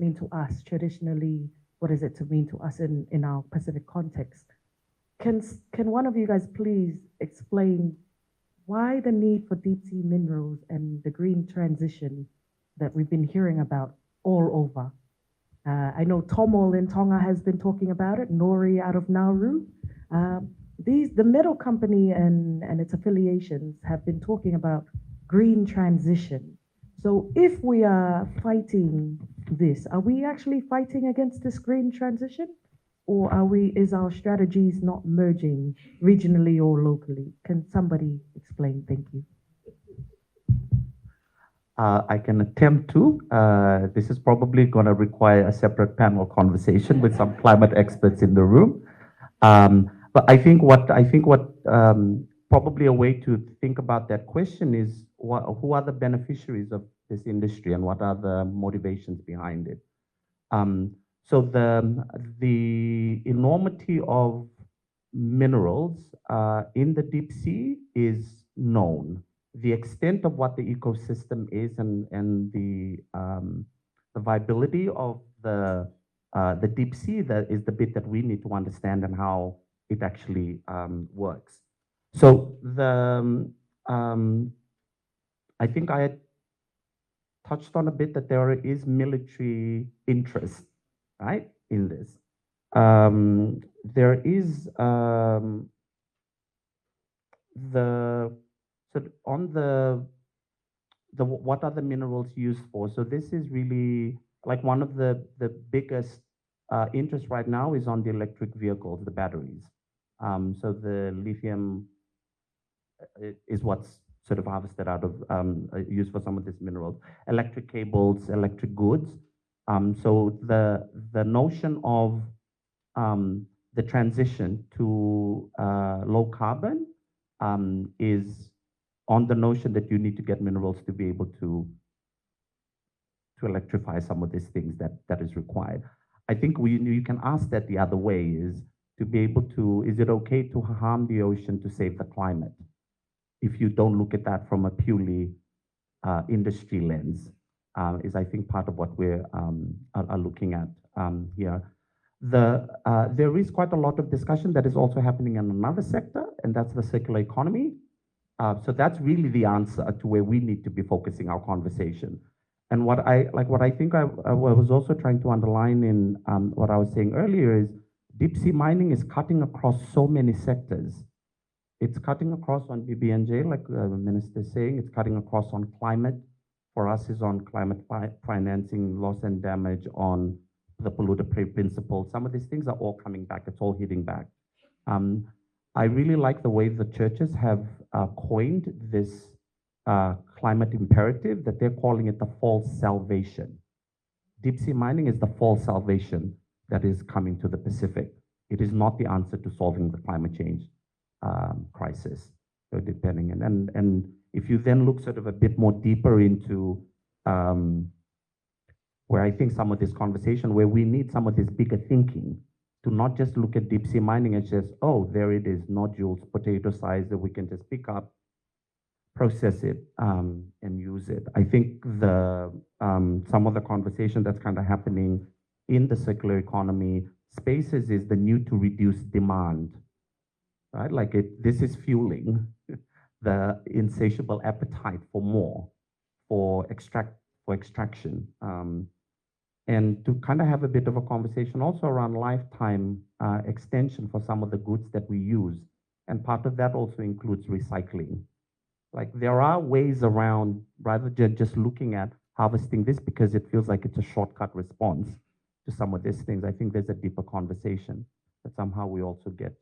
mean to us traditionally, what does it mean to us in our Pacific context. Can one of you guys please explain why the need for deep sea minerals and the green transition that we've been hearing about all over? I know Tomo in Tonga has been talking about it, Nori out of Nauru. The metal company and its affiliations have been talking about green transition. So if we are fighting this, are we actually fighting against this green transition? Or is our strategies not merging regionally or locally? Can somebody explain? Thank you. I can attempt to. This is probably going to require a separate panel conversation with some climate experts in the room. But I think what probably a way to think about that question is who are the beneficiaries of this industry and what are the motivations behind it. So the enormity of minerals in the deep sea is known. The extent of what the ecosystem is and the viability of the deep sea, that is the bit that we need to understand and how it actually works. So I think I had touched on a bit that there is military interest, right, in this. There is what are the minerals used for? So this is really like one of the biggest interest right now is on the electric vehicles, the batteries. So the lithium is what's sort of harvested out of, used for some of these minerals. Electric cables, electric goods. So the notion of the transition to low carbon is on the notion that you need to get minerals to be able to electrify some of these things that is required. I think you can ask that the other way, is to be able to, is it okay to harm the ocean to save the climate? If you don't look at that from a purely industry lens, is I think part of what we're are looking at here. There is quite a lot of discussion that is also happening in another sector, and that's the circular economy. So that's really the answer to where we need to be focusing our conversation. And what I think I was also trying to underline in what I was saying earlier is deep sea mining is cutting across so many sectors. It's cutting across on BBNJ, like the minister is saying. It's cutting across on climate. For us, is on climate financing, loss and damage, on the polluter pay principle. Some of these things are all coming back. It's all hitting back. I really like the way the churches have coined this climate imperative, that they're calling it the false salvation. Deep sea mining is the false salvation that is coming to the Pacific. It is not the answer to solving the climate change crisis. So depending, and if you then look sort of a bit more deeper into where I think some of this conversation, where we need some of this bigger thinking, to not just look at deep sea mining as just, oh, there it is, nodules, potato size that we can just pick up, process it, and use it. I think the some of the conversation that's kind of happening in the circular economy spaces is the need to reduce demand, right? Like this is fueling the insatiable appetite for more, for extraction. And to kind of have a bit of a conversation also around lifetime extension for some of the goods that we use. And part of that also includes recycling. Like there are ways around, rather than just looking at harvesting this because it feels like it's a shortcut response to some of these things. I think there's a deeper conversation that somehow we also get.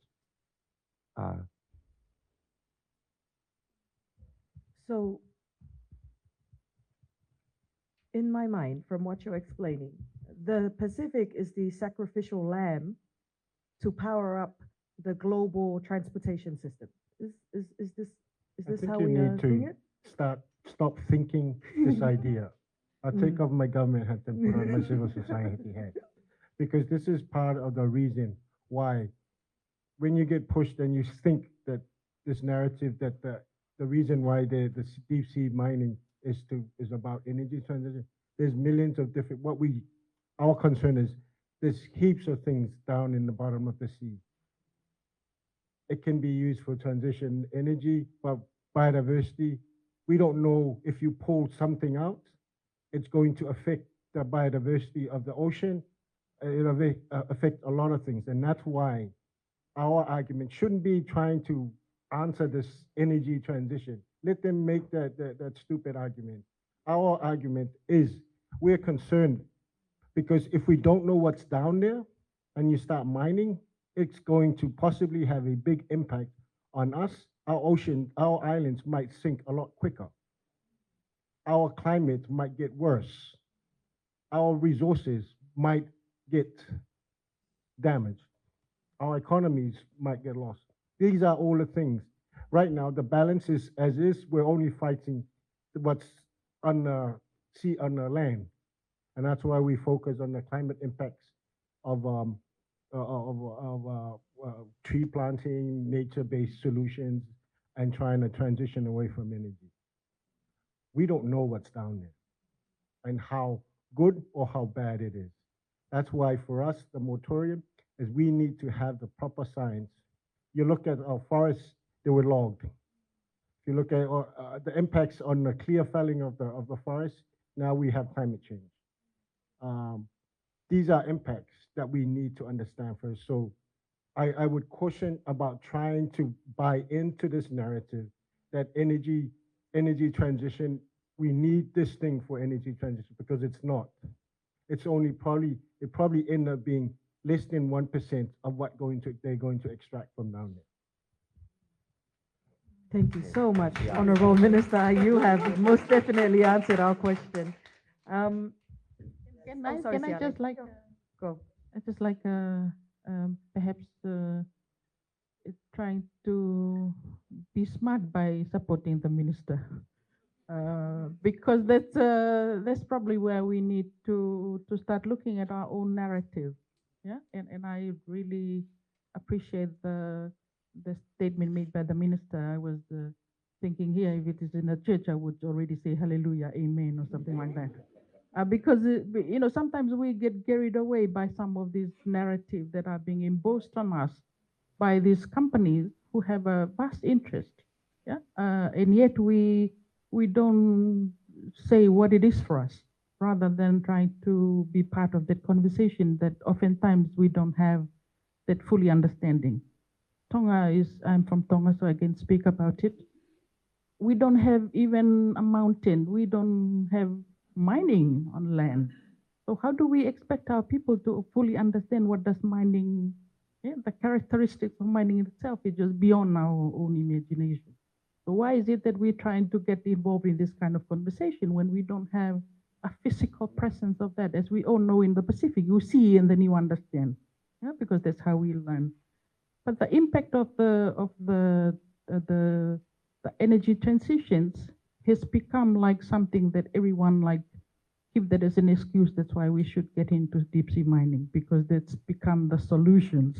So, in my mind, from what you're explaining, the Pacific is the sacrificial lamb to power up the global transportation system. Is this how we are seeing it? Stop thinking this idea. I'll take off my government hat and put on my civil society hat. Because this is part of the reason why when you get pushed and you think that this narrative that the reason why the deep sea mining is about energy transition, there's millions of different, our concern is there's heaps of things down in the bottom of the sea. It can be used for transition energy, but biodiversity, we don't know if you pull something out, it's going to affect the biodiversity of the ocean. It'll affect a lot of things. And that's why our argument shouldn't be trying to answer this energy transition. Let them make that stupid argument. Our argument is we're concerned because if we don't know what's down there and you start mining, it's going to possibly have a big impact on us. Our ocean, our islands might sink a lot quicker. Our climate might get worse. Our resources might get damaged. Our economies might get lost. These are all the things. Right now, the balance is as is. We're only fighting what's on the sea, on the land. And that's why we focus on the climate impacts of tree planting, nature-based solutions, and trying to transition away from energy. We don't know what's down there and how good or how bad it is. That's why for us, the moratorium is we need to have the proper science. You look at our forests, they were logged. If you look at the impacts on the clear felling of the forest, now we have climate change. These are impacts that we need to understand first. So I would caution about trying to buy into this narrative that energy transition, we need this thing for energy transition, because it's not. It's only it probably end up being less than 1% of what they're going to extract from down there. Thank you so much, Honorable Minister. You have most definitely answered our question. Can I just like go? I just like perhaps trying to be smart by supporting the minister, because that's probably where we need to start looking at our own narrative. Yeah, and I really appreciate the statement made by the minister. I was thinking here, if it is in a church, I would already say hallelujah, amen, or something like that. Because sometimes we get carried away by some of these narratives that are being imposed on us by these companies who have a vast interest, and yet we don't say what it is for us, rather than trying to be part of that conversation that oftentimes we don't have that fully understanding. I'm from Tonga, so I can speak about it. We don't have even a mountain. We don't have mining on land. So how do we expect our people to fully understand what does mining, the characteristics of mining itself is just beyond our own imagination. So why is it that we're trying to get involved in this kind of conversation when we don't have a physical presence of that? As we all know in the Pacific, you see and then you understand, because that's how we learn. But the impact of the energy transitions has become like something that everyone like give that as an excuse. That's why we should get into deep sea mining, because that's become the solutions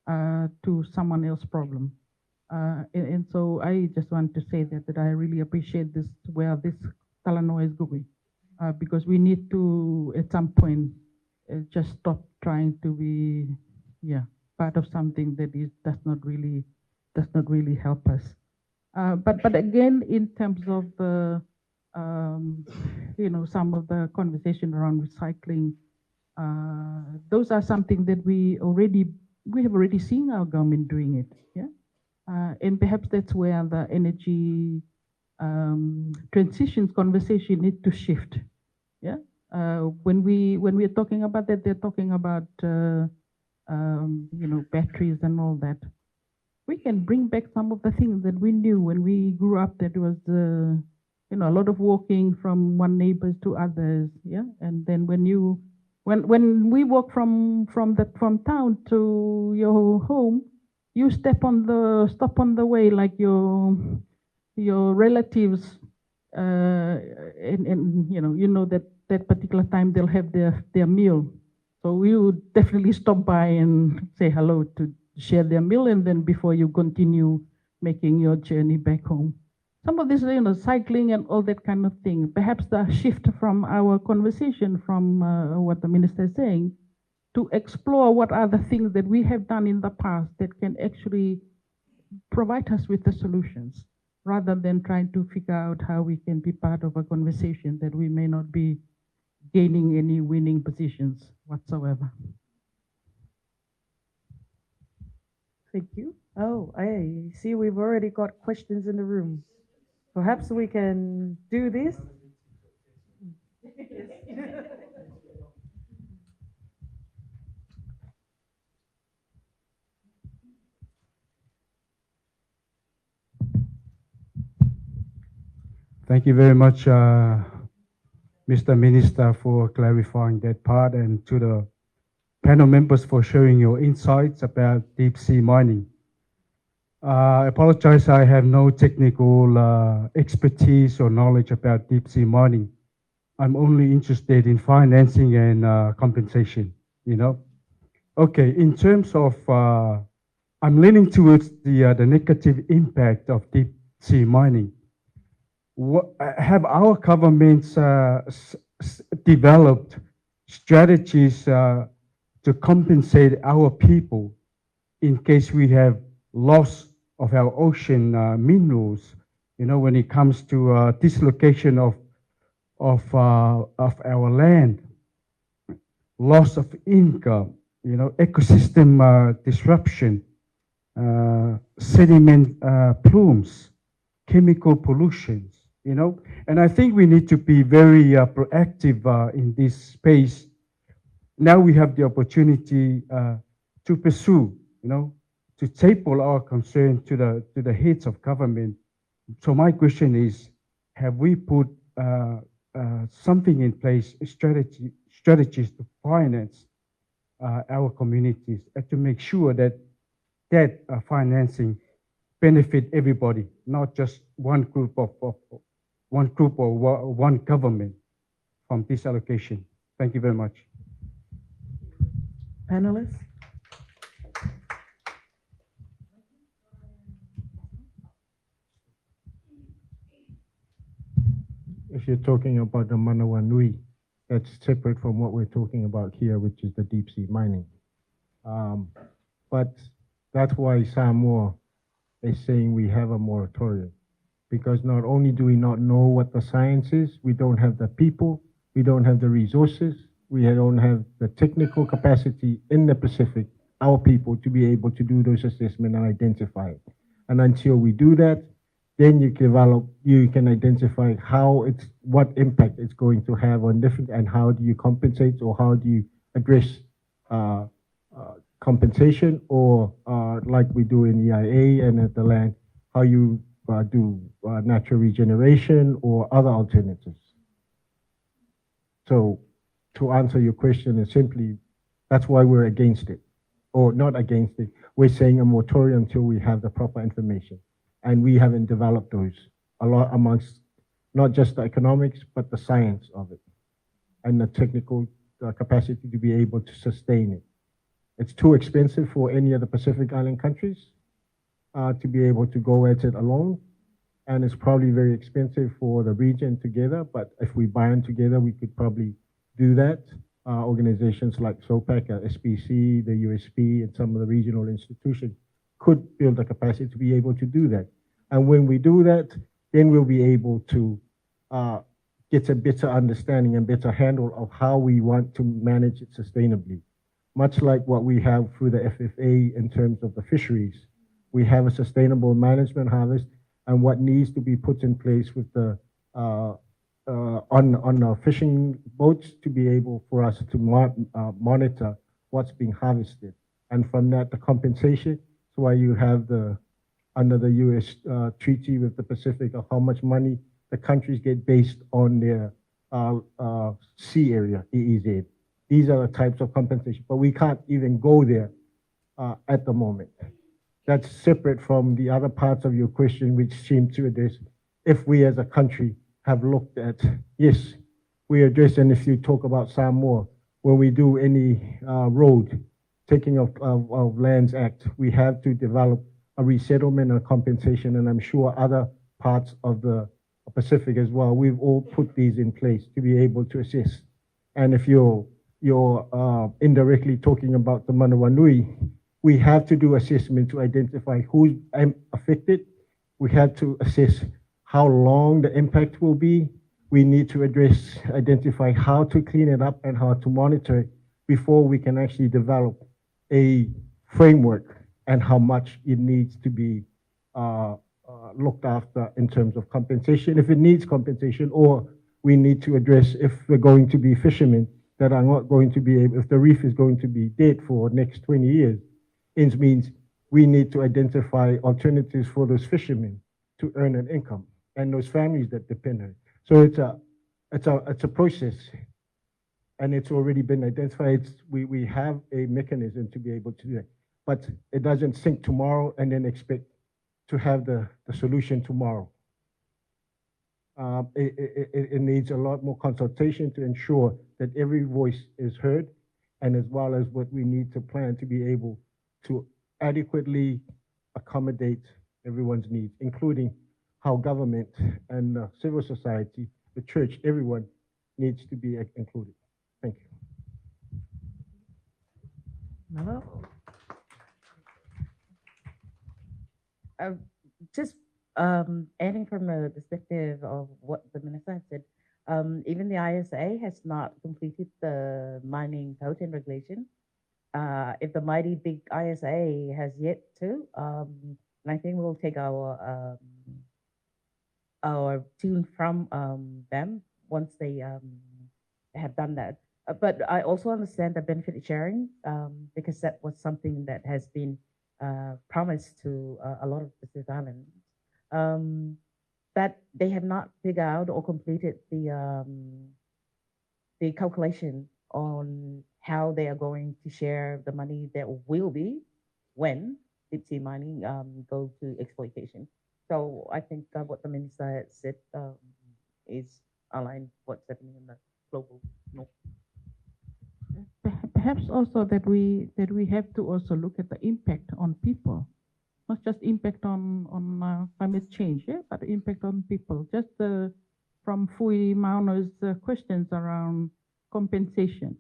to someone else's problem. And so I just want to say that I really appreciate this, where this Talanoa is going, because we need to, at some point, just stop trying to be, part of something that does not really help us. But again, in terms of the, some of the conversation around recycling, those are something that we have already seen our government doing it. And perhaps that's where the energy transitions conversation needs to shift. When we're talking about that, they're talking about batteries and all that. We can bring back some of the things that we knew when we grew up. That was a lot of walking from one neighbors to others. And then when we walk from town to your home, you stop on the way, like your relatives, and you know that particular time they'll have their meal. So we would definitely stop by and say hello to share their meal, and then before you continue making your journey back home. Some of this, cycling and all that kind of thing. Perhaps the shift from our conversation, from what the minister is saying, to explore what are the things that we have done in the past that can actually provide us with the solutions, rather than trying to figure out how we can be part of a conversation that we may not be gaining any winning positions whatsoever. Thank you. Oh, I see we've already got questions in the room. Perhaps we can do this. Thank you very much, Mr. Minister, for clarifying that part, and to the panel members for sharing your insights about deep sea mining. I apologize, I have no technical expertise or knowledge about deep sea mining. I'm only interested in financing and compensation, Okay, in terms of, I'm leaning towards the negative impact of deep sea mining. Have our governments developed strategies to compensate our people in case we have loss of our ocean minerals? When it comes to dislocation of our land, loss of income, ecosystem disruption, sediment plumes, chemical pollutions. And I think we need to be very proactive in this space. Now we have the opportunity to pursue, to table our concern to the heads of government. So my question is, have we put something in place, strategies to finance our communities and to make sure that financing benefit everybody, not just one group or one government from this allocation? Thank you very much. Panelists? If you're talking about the Manawa Nui, that's separate from what we're talking about here, which is the deep sea mining. But that's why Samoa is saying we have a moratorium. because not only do we not know what the science is, we don't have the people, we don't have the resources, we don't have the technical capacity in the Pacific, our people, to be able to do those assessments and identify it. And until we do that, then you can identify what impact it's going to have on different, and how do you compensate, or how do you address compensation, or like we do in EIA and at the land, how you do natural regeneration or other alternatives. So to answer your question is simply, that's why we're against it, or not against it. We're saying a moratorium until we have the proper information. And we haven't developed those a lot amongst not just the economics, but the science of it and the technical capacity to be able to sustain it. It's too expensive for any of the Pacific Island countries to be able to go at it alone. And it's probably very expensive for the region together, but if we bind together, we could probably do that. Organizations like SOPAC, SPC, the USP, and some of the regional institutions could build the capacity to be able to do that. And when we do that, then we'll be able to get a better understanding and better handle of how we want to manage it sustainably. Much like what we have through the FFA in terms of the fisheries. We have a sustainable management harvest, and what needs to be put in place with the on our fishing boats to be able for us to monitor what's being harvested. And from that, the compensation, so why you have under the US treaty with the Pacific of how much money the countries get based on their sea area, EEZ. These are the types of compensation, but we can't even go there at the moment. That's separate from the other parts of your question, which seem to address if we as a country have looked at, yes, we address, and if you talk about Samoa, when we do any road, taking of Lands Act, we have to develop a resettlement and compensation, and I'm sure other parts of the Pacific as well. We've all put these in place to be able to assist. And if you're indirectly talking about the Manawanui, we have to do assessment to identify who's affected. We have to assess how long the impact will be. We need to identify how to clean it up and how to monitor it before we can actually develop a framework and how much it needs to be looked after in terms of compensation, if it needs compensation, or we need to address if we're going to be fishermen that are not going to be able, if the reef is going to be dead for the next 20 years, it means we need to identify alternatives for those fishermen to earn an income and those families that depend on it. So it's a process, and it's already been identified. We have a mechanism to be able to do that, but it doesn't sink tomorrow and then expect to have the solution tomorrow. It needs a lot more consultation to ensure that every voice is heard, and as well as what we need to plan to be able to adequately accommodate everyone's needs, including how government and civil society, the church, everyone needs to be included. Thank you. Hello. Just adding from the perspective of what the minister said, even the ISA has not completed the mining code and regulation. If the mighty big ISA has yet to, and I think we'll take our tune from them once they have done that. But I also understand the benefit sharing because that was something that has been promised to a lot of Pacific Islands. But they have not figured out or completed the calculation on how they are going to share the money that will be when deep sea mining go to exploitation. So I think what the minister said is aligned what's happening in the global north. Perhaps also that we have to also look at the impact on people, not just impact on climate change, yeah, but impact on people. Just from Fui Mauno's questions around compensation.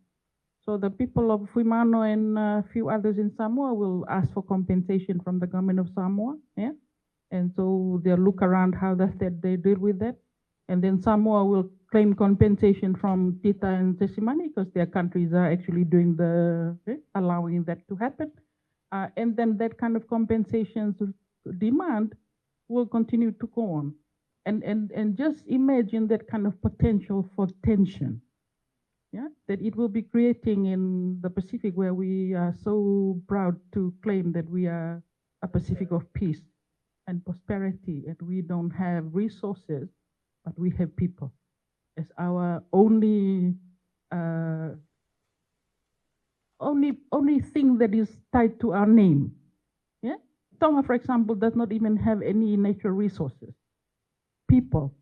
So the people of Fui Mauno and a few others in Samoa will ask for compensation from the government of Samoa, yeah, And so they'll look around how they deal with that. And then Samoa will claim compensation from Tita and Sesimani because their countries are actually doing allowing that to happen. And then that kind of compensation demand will continue to go on. And just imagine that kind of potential for tension, yeah, that it will be creating in the Pacific, where we are so proud to claim that we are a Pacific of peace and prosperity, and we don't have resources, but we have people as our only thing that is tied to our name. Yeah, Tonga, for example, does not even have any natural resources, people.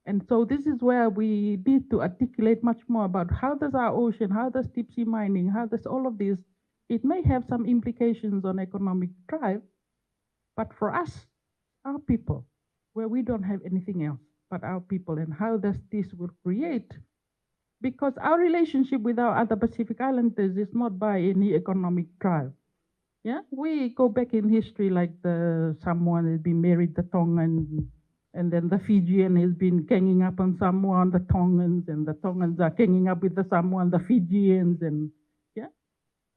And so this is where we need to articulate much more about how does our ocean, how does deep sea mining, how does all of this, it may have some implications on economic drive, but for us, our people, where we don't have anything else but our people, and how does this will create, because our relationship with our other Pacific Islanders is not by any economic drive. Yeah, we go back in history, like the Samoan has been married the Tongan, and then the Fijian has been ganging up on Samoa and the Tongans, and the Tongans are ganging up with the Samoa and the Fijians, and yeah,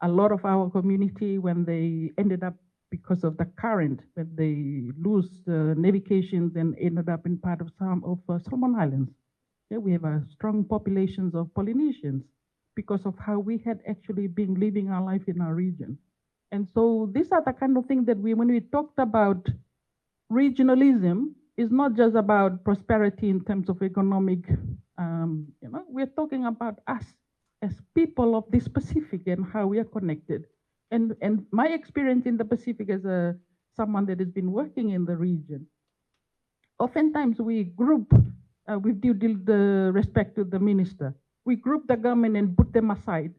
a lot of our community, when they ended up, because of the current, when they lose navigations and ended up in part of Solomon Islands. Yeah, we have a strong populations of Polynesians because of how we had actually been living our life in our region. And so these are the kind of things that when we talked about regionalism, it's not just about prosperity in terms of economic, we're talking about us as people of this Pacific and how we are connected. And my experience in the Pacific as someone that has been working in the region, oftentimes we group, with due respect to the minister, we group the government and put them aside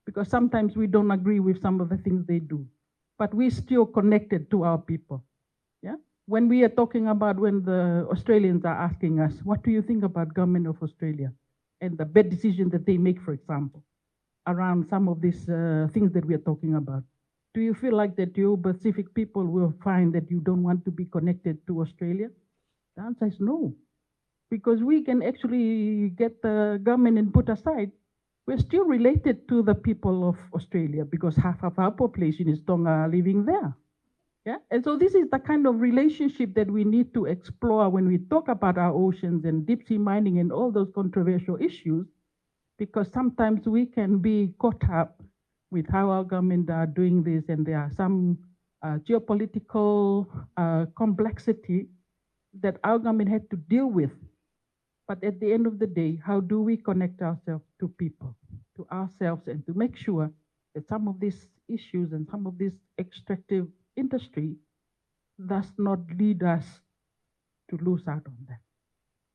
because sometimes we don't agree with some of the things they do, but we're still connected to our people. Yeah. When we are talking about, when the Australians are asking us, what do you think about government of Australia and the bad decision that they make, for example, around some of these things that we are talking about? Do you feel like that your Pacific people will find that you don't want to be connected to Australia? The answer is no, because we can actually get the government and put aside. We're still related to the people of Australia because half of our population is Tonga living there. Yeah, and so this is the kind of relationship that we need to explore when we talk about our oceans and deep sea mining and all those controversial issues, because sometimes we can be caught up with how our government are doing this, and there are some geopolitical complexity that our government had to deal with. But at the end of the day, how do we connect ourselves to people, to ourselves, and to make sure that some of these issues and some of this extractive industry does not lead us to lose out on that?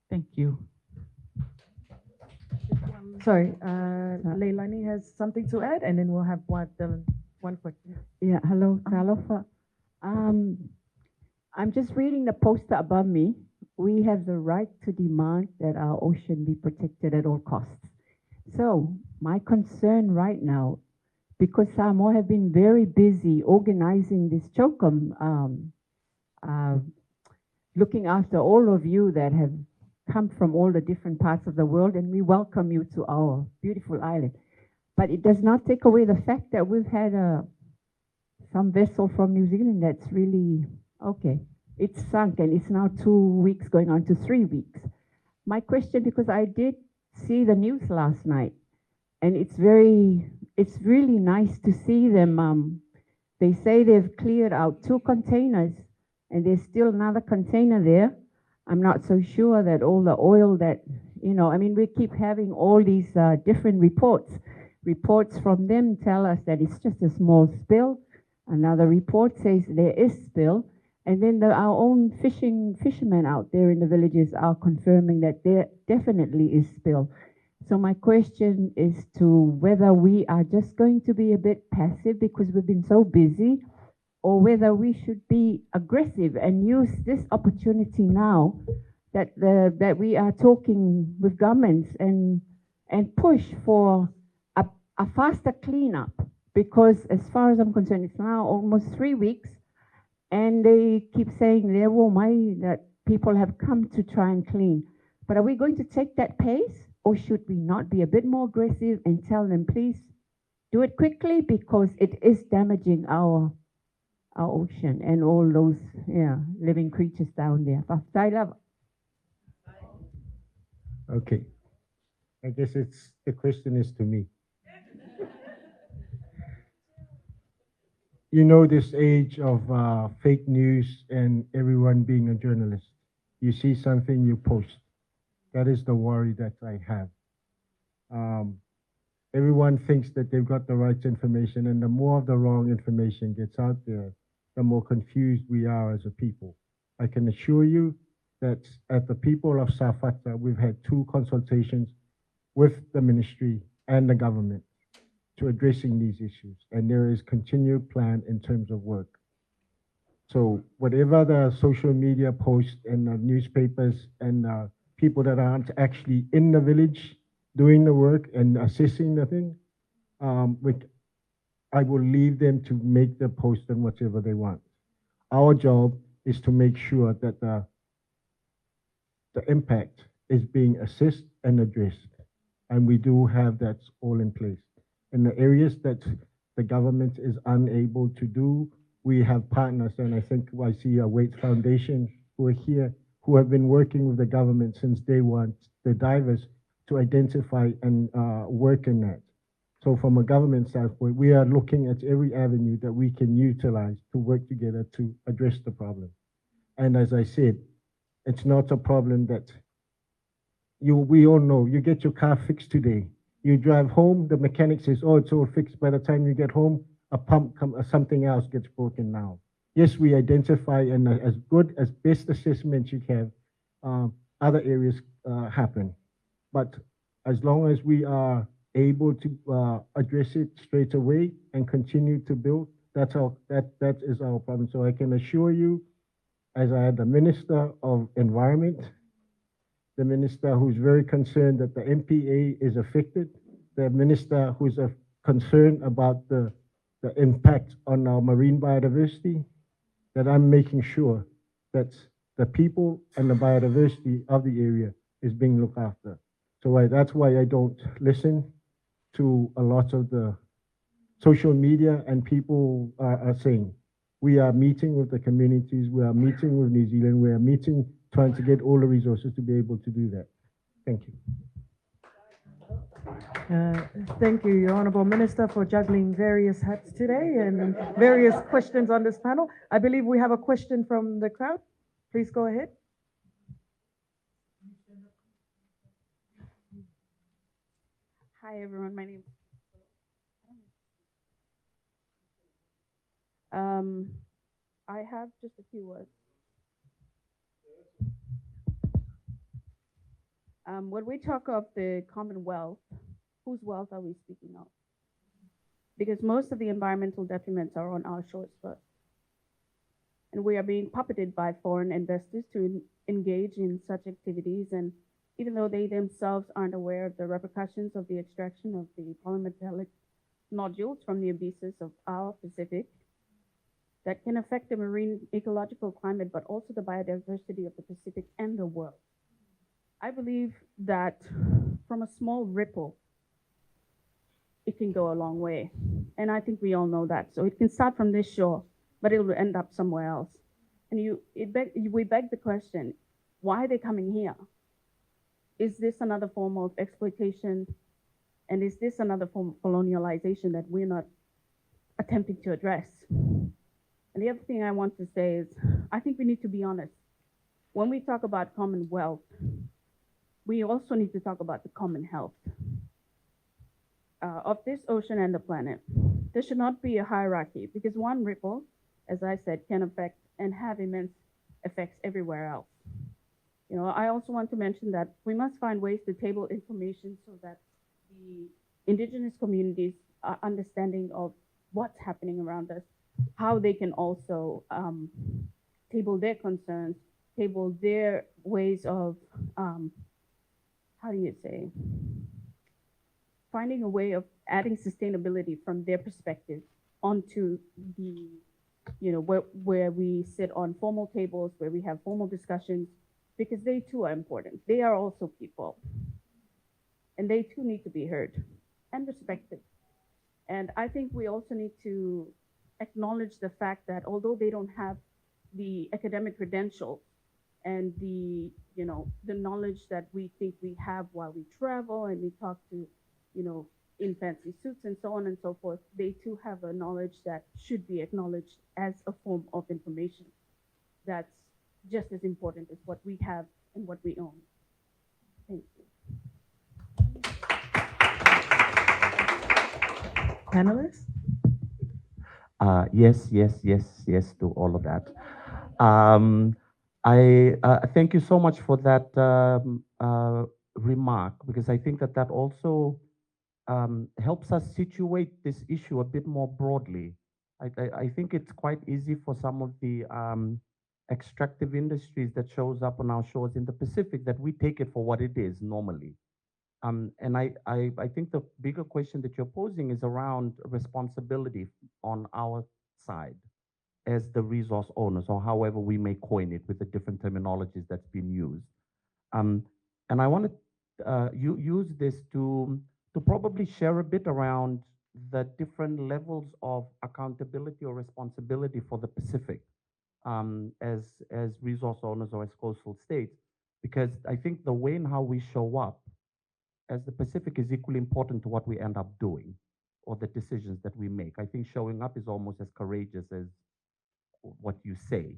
Thank you. Sorry, Leilani has something to add, and then we'll have one question. Yeah, hello, Talofa. I'm just reading the poster above me. We have the right to demand that our ocean be protected at all costs. So my concern right now, because Samoa have been very busy organizing this CHOGM, looking after all of you that have come from all the different parts of the world, and we welcome you to our beautiful island. But it does not take away the fact that we've had some vessel from New Zealand that's really, okay, it's sunk and it's now 2 weeks going on to 3 weeks. My question, because I did see the news last night, and it's really nice to see them. They say they've cleared out 2 containers and there's still another container there. I'm not so sure that all the oil that, I mean, we keep having all these different reports. Reports from them tell us that it's just a small spill. Another report says there is spill. And then our own fishermen out there in the villages are confirming that there definitely is spill. So my question is to whether we are just going to be a bit passive because we've been so busy, or whether we should be aggressive and use this opportunity now that we are talking with governments and push for a faster cleanup. Because as far as I'm concerned, it's now almost 3 weeks, And they keep saying there will that people have come to try and clean. But are we going to take that pace, or should we not be a bit more aggressive and tell them, please do it quickly, because it is damaging our ocean and all those living creatures down there. Okay. I guess the question is to me. You know, this age of fake news and everyone being a journalist. You see something, you post. That is the worry that I have. Everyone thinks that they've got the right information, and the more of the wrong information gets out there, the more confused we are as a people. I can assure you that at the people of Safata, we've had 2 consultations with the ministry and the government to addressing these issues, and there is continued plan in terms of work. So whatever the social media posts and the newspapers and people that aren't actually in the village doing the work and assessing the thing, I will leave them to make the post and whatever they want. Our job is to make sure that the impact is being assessed and addressed. And we do have that all in place. In the areas that the government is unable to do, we have partners, and I think I see a Waite Foundation who are here, who have been working with the government since day one, the divers, to identify and work in that. So from a government standpoint, we are looking at every avenue that we can utilize to work together to address the problem. And as I said, it's not a problem that we all know. You get your car fixed today. You drive home, the mechanic says, oh, it's all fixed. By the time you get home, a pump, something else gets broken now. Yes, we identify, and as good as best assessment you have, other areas happen. But as long as we are able to address it straight away and continue to build, that is our problem. So I can assure you, as I had the Minister of Environment, the minister who's very concerned that the MPA is affected, the minister who's concerned about the impact on our marine biodiversity, that I'm making sure that the people and the biodiversity of the area is being looked after. So that's why I don't listen to a lot of the social media, and people are saying, we are meeting with the communities, we are meeting with New Zealand, we are meeting, trying to get all the resources to be able to do that. Thank you. Thank you, Your Honourable Minister, for juggling various hats today and various questions on this panel. I believe we have a question from the crowd. Please go ahead. Hi, everyone. My name is... I have just a few words. When we talk of the Commonwealth, whose wealth are we speaking of? Because most of the environmental detriments are on our shores first. And we are being puppeted by foreign investors to engage in such activities, and even though they themselves aren't aware of the repercussions of the extraction of the polymetallic nodules from the abysses of our Pacific, that can affect the marine ecological climate, but also the biodiversity of the Pacific and the world. I believe that from a small ripple, it can go a long way. And I think we all know that. So it can start from this shore, but it will end up somewhere else. And we beg the question, why are they coming here? Is this another form of exploitation? And is this another form of colonialization that we're not attempting to address? And the other thing I want to say is, I think we need to be honest. When we talk about commonwealth, we also need to talk about the common health of this ocean and the planet. There should not be a hierarchy, because one ripple, as I said, can affect and have immense effects everywhere else. You know, I also want to mention that we must find ways to table information so that the indigenous communities are understanding of what's happening around us, how they can also table their concerns, table their ways of, how do you say, finding a way of adding sustainability from their perspective onto the where we sit on formal tables, where we have formal discussions, because they too are important. They are also people, and they too need to be heard and respected. And I think we also need to acknowledge the fact that although they don't have the academic credentials and the knowledge that we think we have while we travel and we talk to, in fancy suits and so on and so forth, they too have a knowledge that should be acknowledged as a form of information that's just as important as what we have and what we own. Thank you. Panelists? Yes to all of that. I thank you so much for that remark, because I think that that also helps us situate this issue a bit more broadly. I think it's quite easy for some of the extractive industries that shows up on our shores in the Pacific that we take it for what it is normally. And I think the bigger question that you're posing is around responsibility on our side as the resource owners, or however we may coin it with the different terminologies that's been used. And I want to use this to probably share a bit around the different levels of accountability or responsibility for the Pacific as resource owners or as coastal states, because I think the way in how we show up as the Pacific is equally important to what we end up doing or the decisions that we make. I think showing up is almost as courageous as what you say.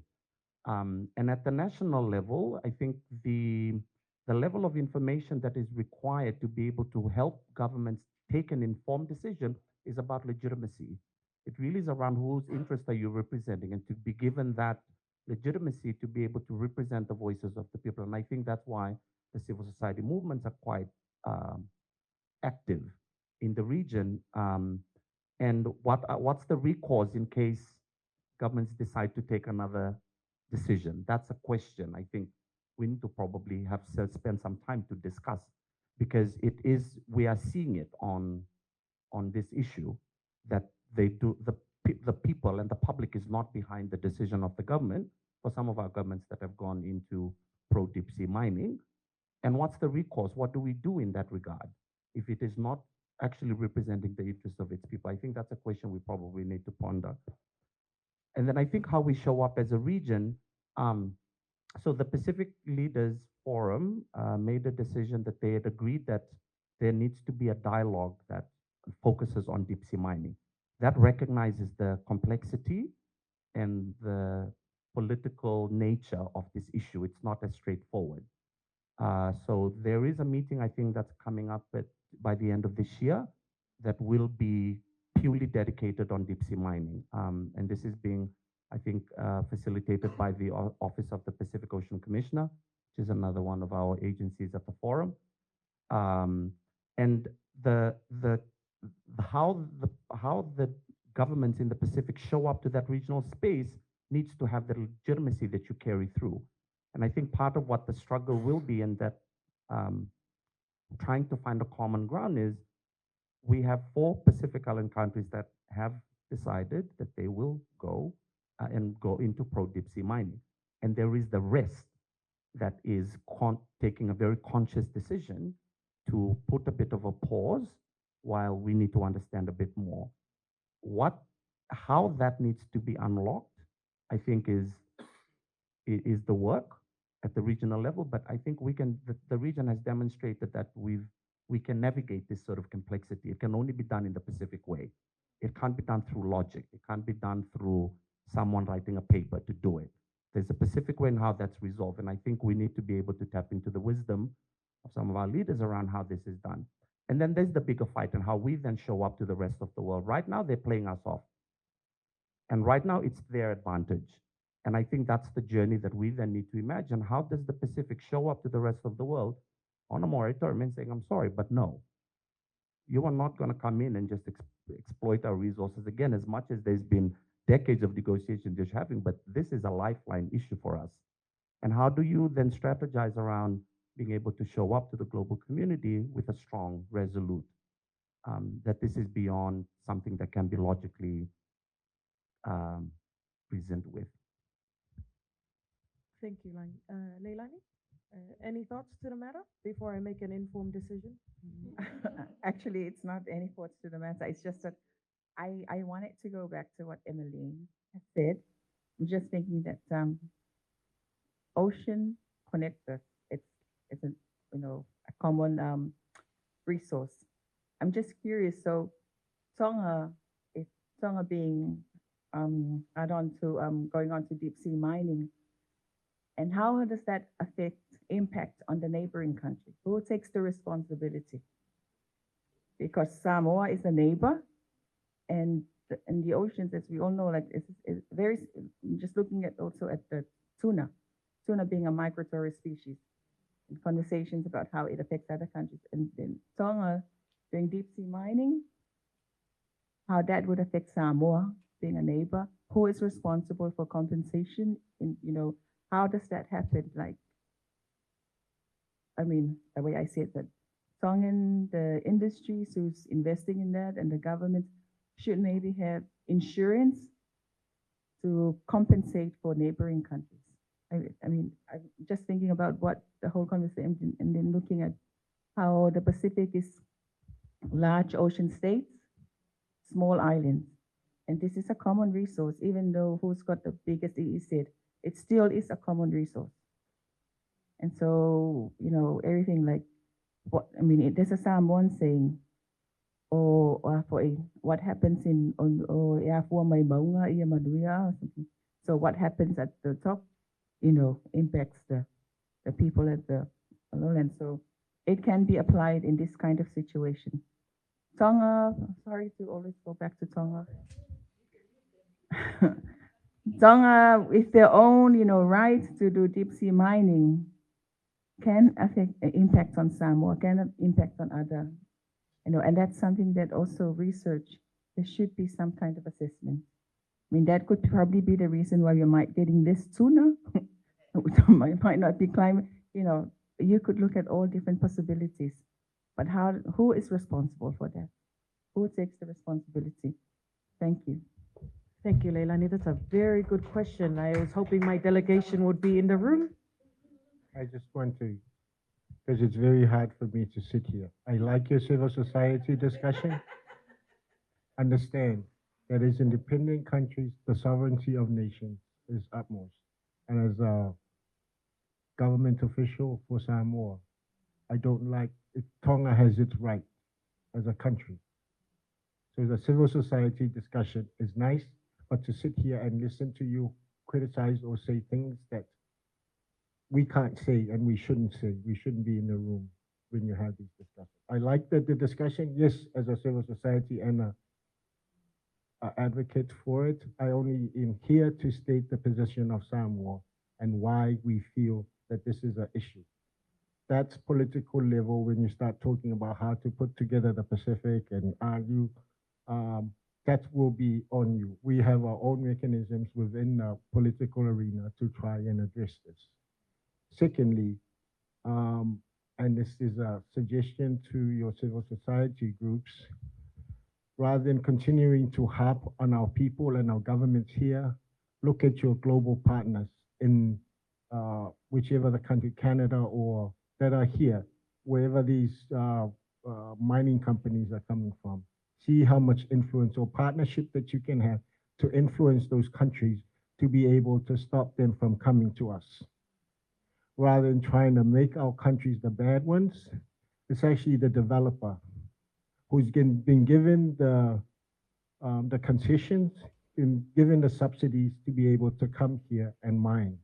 And at the national level, I think the level of information that is required to be able to help governments take an informed decision is about legitimacy. It really is around whose interest are you representing, and to be given that legitimacy to be able to represent the voices of the people. And I think that's why the civil society movements are quite active in the region. And what's the recourse in case governments decide to take another decision? That's a question I think we need to probably have spend some time to discuss, because we are seeing it on this issue that the people and the public is not behind the decision of the government for some of our governments that have gone into pro deep sea mining. And what's the recourse? What do we do in that regard if it is not actually representing the interests of its people? I think that's a question we probably need to ponder. And then I think how we show up as a region. So the Pacific Leaders Forum made a decision that they had agreed that there needs to be a dialogue that focuses on deep sea mining. That recognizes the complexity and the political nature of this issue. It's not as straightforward. So there is a meeting, I think, that's coming up by the end of this year that will be purely dedicated on deep sea mining. And this is being, I think, facilitated by the Office of the Pacific Ocean Commissioner, which is another one of our agencies at the forum. And how the governments in the Pacific show up to that regional space needs to have the legitimacy that you carry through. And I think part of what the struggle will be in that trying to find a common ground is we have 4 Pacific Island countries that have decided that they will go and go into pro deep sea mining. And there is the rest that is taking a very conscious decision to put a bit of a pause while we need to understand a bit more. How that needs to be unlocked, I think is the work at the regional level, but I think the region has demonstrated that we can navigate this sort of complexity. It can only be done in the Pacific way. It can't be done through logic. It can't be done through someone writing a paper to do it. There's a Pacific way in how that's resolved, and I think we need to be able to tap into the wisdom of some of our leaders around how this is done. And then there's the bigger fight and how we then show up to the rest of the world. Right now, they're playing us off. And right now, it's their advantage. And I think that's the journey that we then need to imagine. How does the Pacific show up to the rest of the world on a moratorium and saying, I'm sorry, but no. You are not going to come in and just exploit our resources again, as much as there's been decades of negotiation just having, but this is a lifeline issue for us. And how do you then strategize around being able to show up to the global community with a strong, resolute, that this is beyond something that can be logically present with. Thank you, Leilani. Any thoughts to the matter before I make an informed decision? Actually, it's not any thoughts to the matter. It's just that I wanted to go back to what Emmeline had said. I'm just thinking that ocean connects us. It's a a common resource. I'm just curious. So Tonga, if Tonga being add on to going on to deep sea mining, and how does that impact on the neighboring country? Who takes the responsibility? Because Samoa is a neighbor, and the oceans, as we all know, like it's very. Just looking at also at the tuna being a migratory species, and conversations about how it affects other countries, and then Tonga doing deep sea mining, how that would affect Samoa being a neighbor. Who is responsible for compensation? How does that happen? Like, I mean, the way I see it, that Tongan, the industries who's investing in that, and the government should maybe have insurance to compensate for neighboring countries. I mean, I'm just thinking about what the whole conversation, and then looking at how the Pacific is large ocean states, small islands. And this is a common resource, even though who's got the biggest EEZ, it still is a common resource. And so, everything like there's a Samoan saying, what happens so what happens at the top, impacts the people at the lowland. So it can be applied in this kind of situation. Tonga, sorry to always go back to Tonga. Tonga, with their own, right to do deep sea mining, can affect impact on Samoa, can impact on other, and that's something that also research. There should be some kind of assessment. I mean, that could probably be the reason why you might getting this tuna. might not be climate. You could look at all different possibilities, but who is responsible for that? Who takes the responsibility? Thank you. Thank you, Leilani. That's a very good question. I was hoping my delegation would be in the room. I just want to, because it's very hard for me to sit here. I like your civil society discussion. Understand that as independent countries, the sovereignty of nations is utmost. And as a government official for Samoa, I don't like it. Tonga has its right as a country. So the civil society discussion is nice, but to sit here and listen to you criticize or say things that we can't say and we shouldn't say, we shouldn't be in the room when you have these discussions. I like the discussion, yes, as a civil society and a advocate for it. I only am here to state the position of Samoa and why we feel that this is an issue. That's political level when you start talking about how to put together the Pacific and argue. That will be on you. We have our own mechanisms within the political arena to try and address this. Secondly, and this is a suggestion to your civil society groups, rather than continuing to harp on our people and our governments here, look at your global partners in whichever the country, Canada or that are here, wherever these mining companies are coming from. See how much influence or partnership that you can have to influence those countries to be able to stop them from coming to us. Rather than trying to make our countries the bad ones, it's actually the developer who's been given the concessions, been given the subsidies to be able to come here and mine.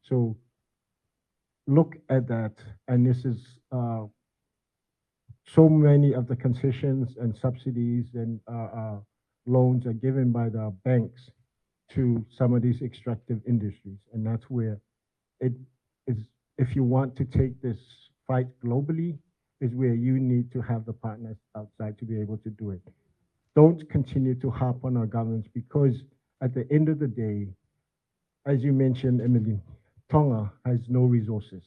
So look at that, and this is so many of the concessions and subsidies and loans are given by the banks to some of these extractive industries, and that's where it is. If you want to take this fight globally, is where you need to have the partners outside to be able to do it. Don't continue to harp on our governments, because at the end of the day, as you mentioned, Emily, Tonga has no resources.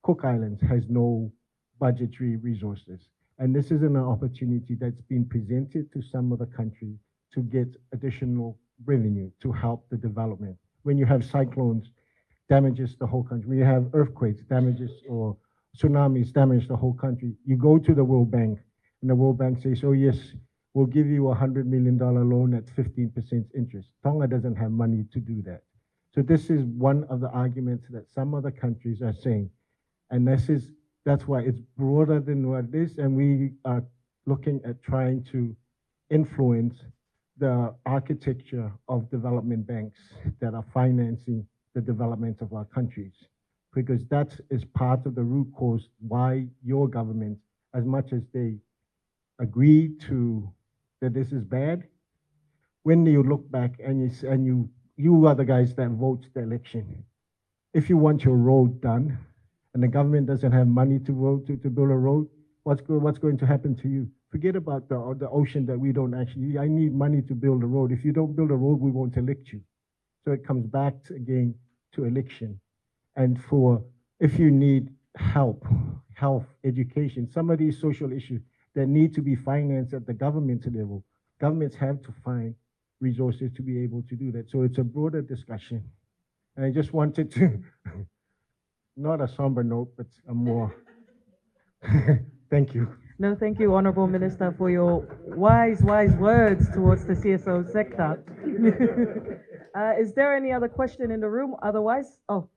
Cook Islands has no budgetary resources. And this is an opportunity that's been presented to some of the countries to get additional revenue to help the development. When you have cyclones, damages the whole country. When you have earthquakes, damages or tsunamis, damage the whole country. You go to the World Bank, and the World Bank says, "Oh yes, we'll give you $100 million loan at 15% interest." Tonga doesn't have money to do that. So this is one of the arguments that some other countries are saying, and that's why it's broader than what it is, and we are looking at trying to influence the architecture of development banks that are financing the development of our countries, because that is part of the root cause why your government, as much as they agree to that this is bad, when you look back and you are the guys that vote the election. If you want your road done, and the government doesn't have money to vote to build a road, what's going to happen to you? Forget about the ocean that we don't actually. I need money to build a road. If you don't build a road, we won't elect you. So it comes back again to election. And if you need help, health, education, some of these social issues that need to be financed at the government level, governments have to find resources to be able to do that. So it's a broader discussion. And I just wanted to, not a somber note, but a more, thank you. No, thank you, Honorable Minister, for your wise words towards the CSO sector. Is there any other question in the room? Otherwise, go.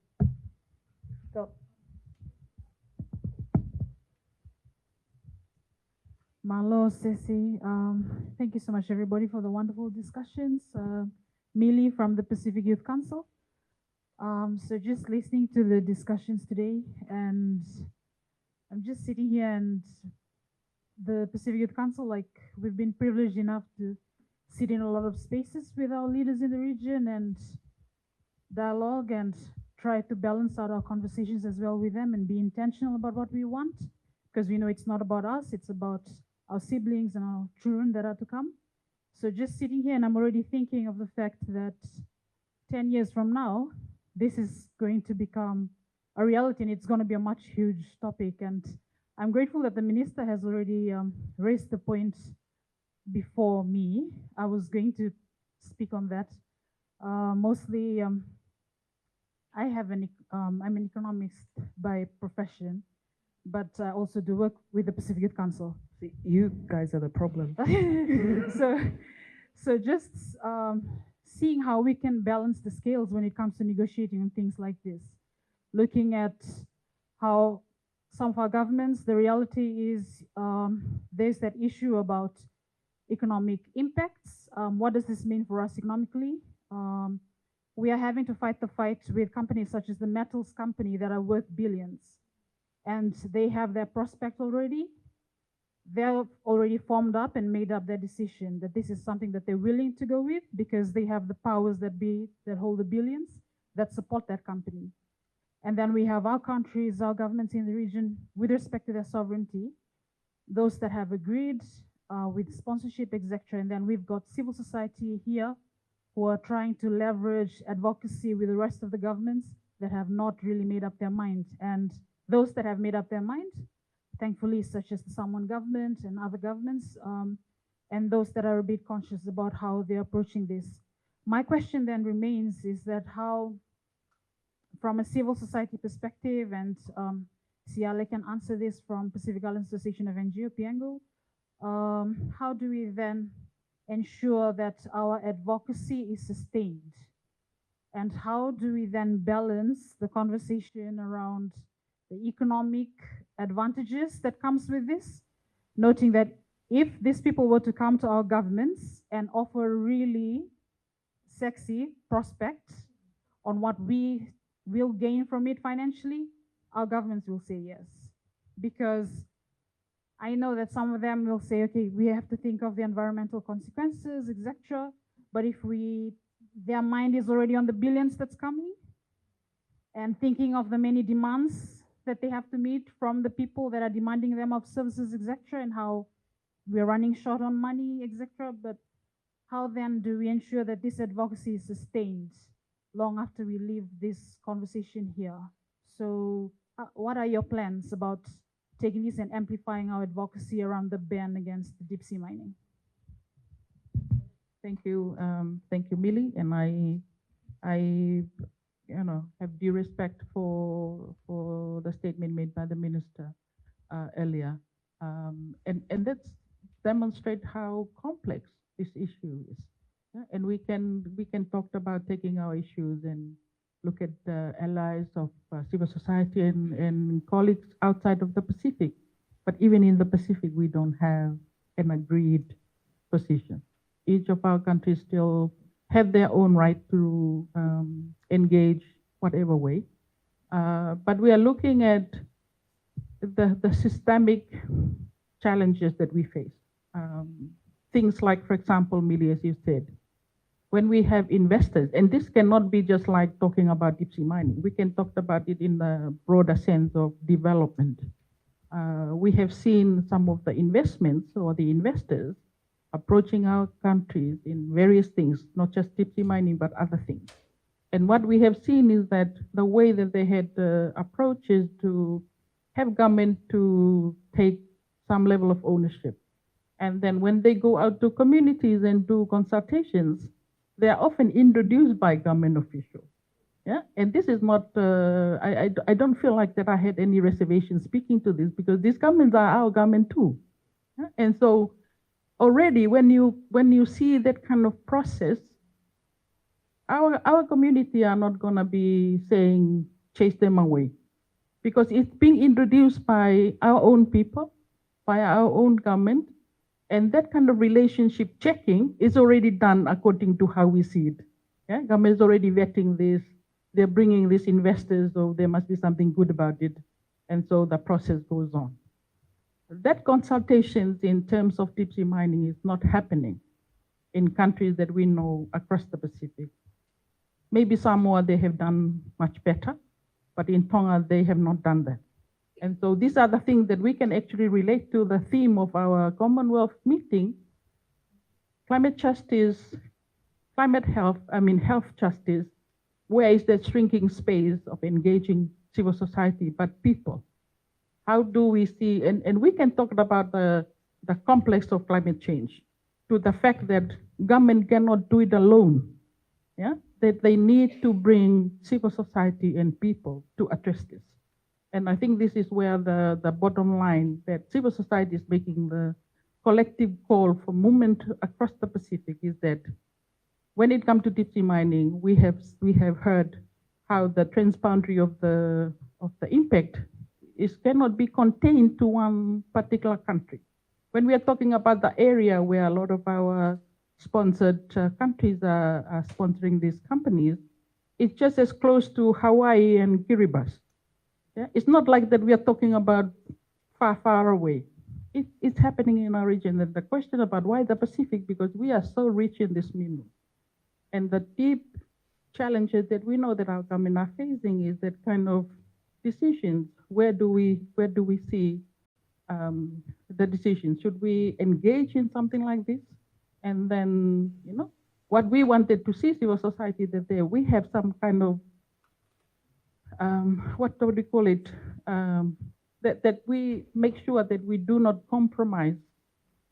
Malo, Ceci, thank you so much, everybody, for the wonderful discussions. Millie from the Pacific Youth Council. So just listening to the discussions today, and I'm just sitting here, and the Pacific Youth Council, like, we've been privileged enough to sit in a lot of spaces with our leaders in the region and dialogue and try to balance out our conversations as well with them and be intentional about what we want, because we know it's not about us, it's about our siblings and our children that are to come. So just sitting here, and I'm already thinking of the fact that 10 years from now, this is going to become a reality, and it's going to be a much huge topic. And I'm grateful that the minister has already raised the point before me. I was going to speak on that. Mostly, I'm an economist by profession, but I also do work with the Pacific Youth Council. See, you guys are the problem. So just seeing how we can balance the scales when it comes to negotiating on things like this, looking at how some of our governments, the reality is there's that issue about economic impacts. What does this mean for us economically? We are having to fight the fight with companies such as the metals company that are worth billions, and they have their prospect already. They're already formed up and made up their decision that this is something that they're willing to go with because they have the powers that hold the billions that support that company. And then we have our countries, our governments in the region, with respect to their sovereignty, those that have agreed with sponsorship, etc. And then we've got civil society here who are trying to leverage advocacy with the rest of the governments that have not really made up their mind. And those that have made up their mind, thankfully, such as the Samoan government and other governments, and those that are a bit conscious about how they're approaching this. My question then remains is that how, from a civil society perspective, and Siale can answer this from Pacific Islands Association of NGO, Piango, how do we then ensure that our advocacy is sustained? And how do we then balance the conversation around the economic advantages that comes with this, noting that if these people were to come to our governments and offer really sexy prospects on what we will gain from it financially, our governments will say yes. Because I know that some of them will say, okay, we have to think of the environmental consequences, etc. But if their mind is already on the billions that's coming and thinking of the many demands that they have to meet from the people that are demanding them of services, etc., and how we're running short on money, etc. But how then do we ensure that this advocacy is sustained long after we leave this conversation here? So what are your plans about taking this and amplifying our advocacy around the ban against deep sea mining? Thank Thank you, Millie, and I have due respect for the statement made by the minister earlier, and let's demonstrate how complex this issue is. Yeah? And we can talk about taking our issues and look at the allies of civil society and colleagues outside of the Pacific, but even in the Pacific, we don't have an agreed position. Each of our countries still have their own right to engage whatever way. But we are looking at the systemic challenges that we face. Things like, for example, Millie, as you said, when we have investors, and this cannot be just like talking about deep sea mining, we can talk about it in the broader sense of development. We have seen some of the investments or the investors approaching our countries in various things, not just deep sea mining, but other things. And what we have seen is that the way that they had approach is to have government to take some level of ownership. And then when they go out to communities and do consultations, they are often introduced by government officials. Yeah, and this is not, I don't feel like that I had any reservations speaking to this because these governments are our government too. Yeah? And so already when you see that kind of process, our community are not gonna be saying, chase them away, because it's being introduced by our own people, by our own government, and that kind of relationship checking is already done according to how we see it. Yeah? Government is already vetting this, they're bringing these investors, so there must be something good about it, and so the process goes on. That consultations in terms of deep sea mining is not happening in countries that we know across the Pacific. Maybe Samoa, they have done much better, but in Tonga, they have not done that. And so these are the things that we can actually relate to the theme of our Commonwealth meeting, climate justice, health justice. Where is that shrinking space of engaging civil society, but people? How do we see, and we can talk about the complex of climate change, to the fact that government cannot do it alone, yeah? That they need to bring civil society and people to address this. And I think this is where the bottom line, that civil society is making the collective call for movement across the Pacific, is that when it comes to deep sea mining, we have heard how the transboundary of the impact cannot be contained to one particular country. When we are talking about the area where a lot of our sponsored countries are sponsoring these companies, it's just as close to Hawaii and Kiribati. Yeah? It's not like that we are talking about far, far away. It's happening in our region. And the question about why the Pacific, because we are so rich in this mineral. And the deep challenges that we know that our government are facing is that kind of decisions. Where do we see the decision? Should we engage in something like this? And then, what we wanted to see civil society, that we have some kind of, what do we call it? That we make sure that we do not compromise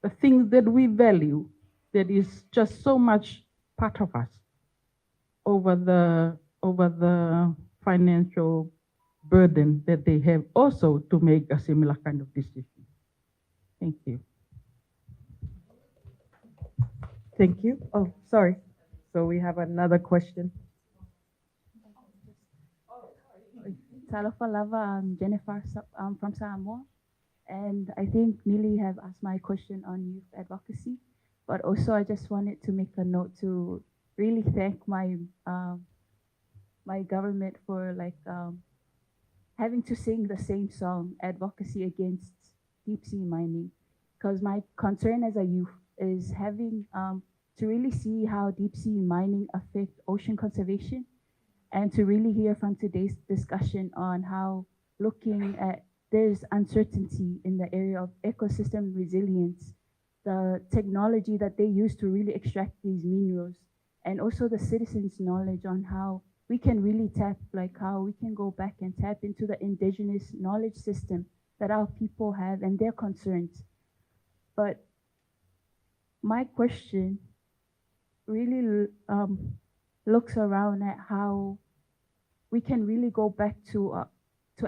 the things that we value, that is just so much part of us, over the financial burden that they have also to make a similar kind of decision. Thank you. Thank you. Oh, sorry. So we have another question. Talofa lava, I'm Jennifer from Samoa, and I think Millie have asked my question on youth advocacy, but also I just wanted to make a note to really thank my my government for having to sing the same song, advocacy against deep sea mining, because my concern as a youth is having to really see how deep sea mining affect ocean conservation, and to really hear from today's discussion on how looking at there's uncertainty in the area of ecosystem resilience, the technology that they use to really extract these minerals, and also the citizens' knowledge on how we can really tap, how we can go back and tap into the indigenous knowledge system that our people have and their concerns. But my question really looks around at how we can really go back to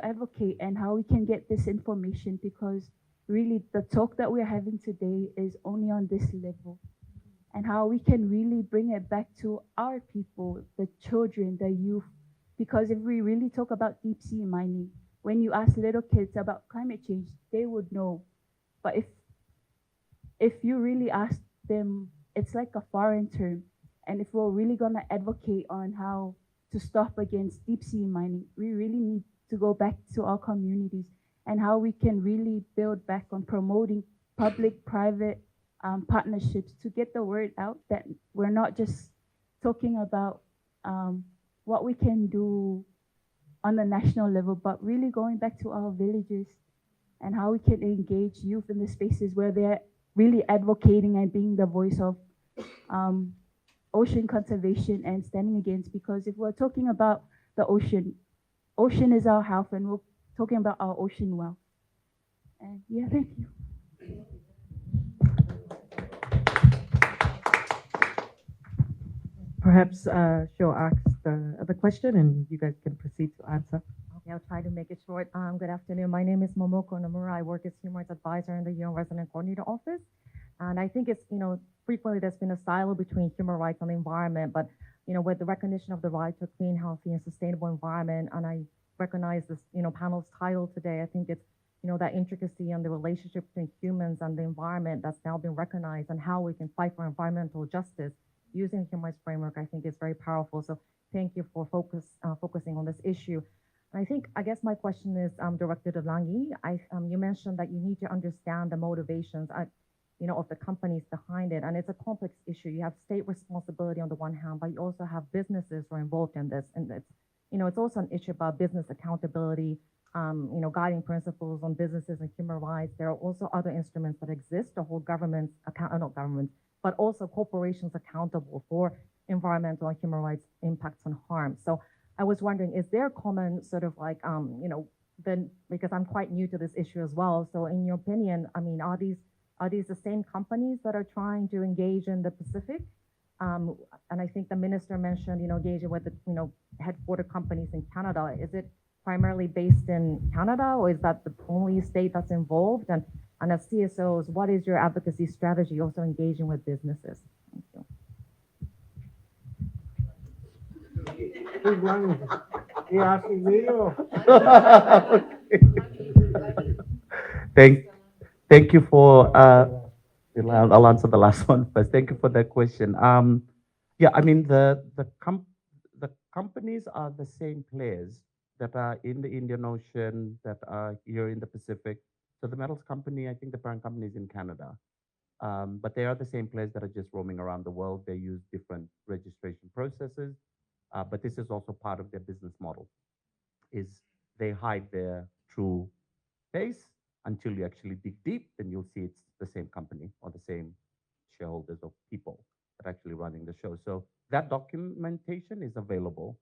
advocate and how we can get this information, because really the talk that we're having today is only on this level, and how we can really bring it back to our people, the children, the youth. Because if we really talk about deep sea mining, when you ask little kids about climate change, they would know. But if you really ask them, it's like a foreign term. And if we're really gonna advocate on how to stop against deep sea mining, we really need to go back to our communities and how we can really build back on promoting public-private partnerships to get the word out that we're not just talking about what we can do on the national level, but really going back to our villages and how we can engage youth in the spaces where they're really advocating and being the voice of ocean conservation and standing against. Because if we're talking about the ocean, ocean is our health, and we're talking about our ocean wealth. And yeah, thank you. Perhaps she'll ask the question and you guys can proceed to answer. Okay, I'll try to make it short. Good afternoon. My name is Momoko Nomura. I work as Human Rights Advisor in the UN Resident Coordinator Office. And I think it's, frequently there's been a silo between human rights and the environment, but, with the recognition of the right to a clean, healthy, and sustainable environment, and I recognize this, panel's title today, I think it's, that intricacy and the relationship between humans and the environment that's now been recognized, and how we can fight for environmental justice using the human rights framework, I think is very powerful. So thank you for focusing on this issue. And I guess my question is directed to Langi. You mentioned that you need to understand the motivations, of the companies behind it. And it's a complex issue. You have state responsibility on the one hand, but you also have businesses who are involved in this. And it's also an issue about business accountability, guiding principles on businesses and human rights. There are also other instruments that exist to hold governments, not governments, but also corporations accountable for environmental and human rights impacts and harm. So I was wondering, is there a common sort of like, because I'm quite new to this issue as well. So in your opinion, are these the same companies that are trying to engage in the Pacific? And I think the minister mentioned, engaging with the, headquarter companies in Canada. Is it primarily based in Canada, or is that the only state that's involved? And as CSOs, what is your advocacy strategy also engaging with businesses? Thank Thank you for, I'll answer the last one first. Thank you for that question. Yeah, the companies are the same players that are in the Indian Ocean, that are here in the Pacific. So the metals company, I think the parent company is in Canada. But they are the same players that are just roaming around the world. They use different registration processes. But this is also part of their business model, is they hide their true face until you actually dig deep, then you'll see it's the same company or the same shareholders or people that are actually running the show. So that documentation is available.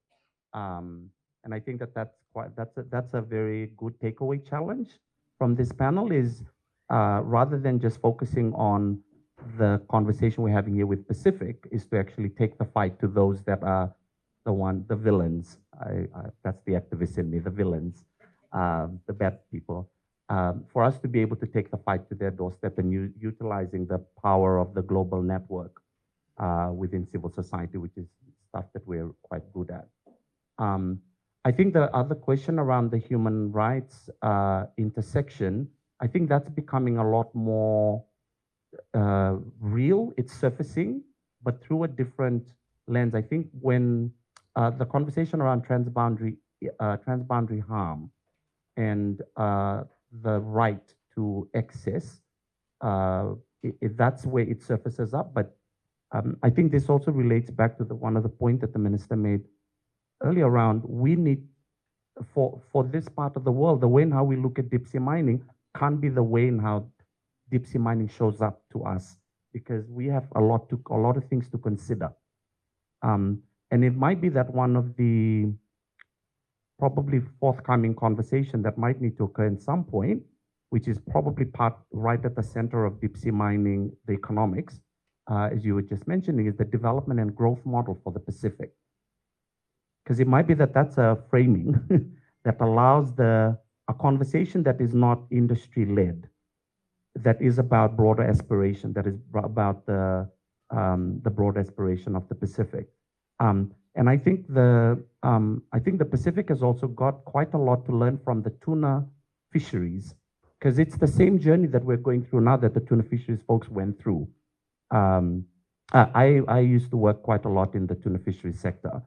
And I think that's a very good takeaway challenge from this panel is rather than just focusing on the conversation we're having here with Pacific, is to actually take the fight to those that are the villains. That's the activist in me, the villains, the bad people. For us to be able to take the fight to their doorstep and utilizing the power of the global network within civil society, which is stuff that we're quite good at. I think the other question around the human rights intersection, I think that's becoming a lot more real. It's surfacing, but through a different lens. I think when the conversation around transboundary harm and the right to access, that's where it surfaces up. But I think this also relates back to one of the points that the minister made earlier around, we need, for this part of the world, the way in how we look at deep sea mining can't be the way in how deep sea mining shows up to us, because we have a lot of things to consider. And it might be that one of the probably forthcoming conversation that might need to occur at some point, which is probably right at the center of deep sea mining, the economics, as you were just mentioning, is the development and growth model for the Pacific. Because it might be that that's a framing that allows a conversation that is not industry-led, that is about broader aspiration, that is about the broad aspiration of the Pacific. And I think the Pacific has also got quite a lot to learn from the tuna fisheries, because it's the same journey that we're going through now that the tuna fisheries folks went through. I used to work quite a lot in the tuna fisheries sector,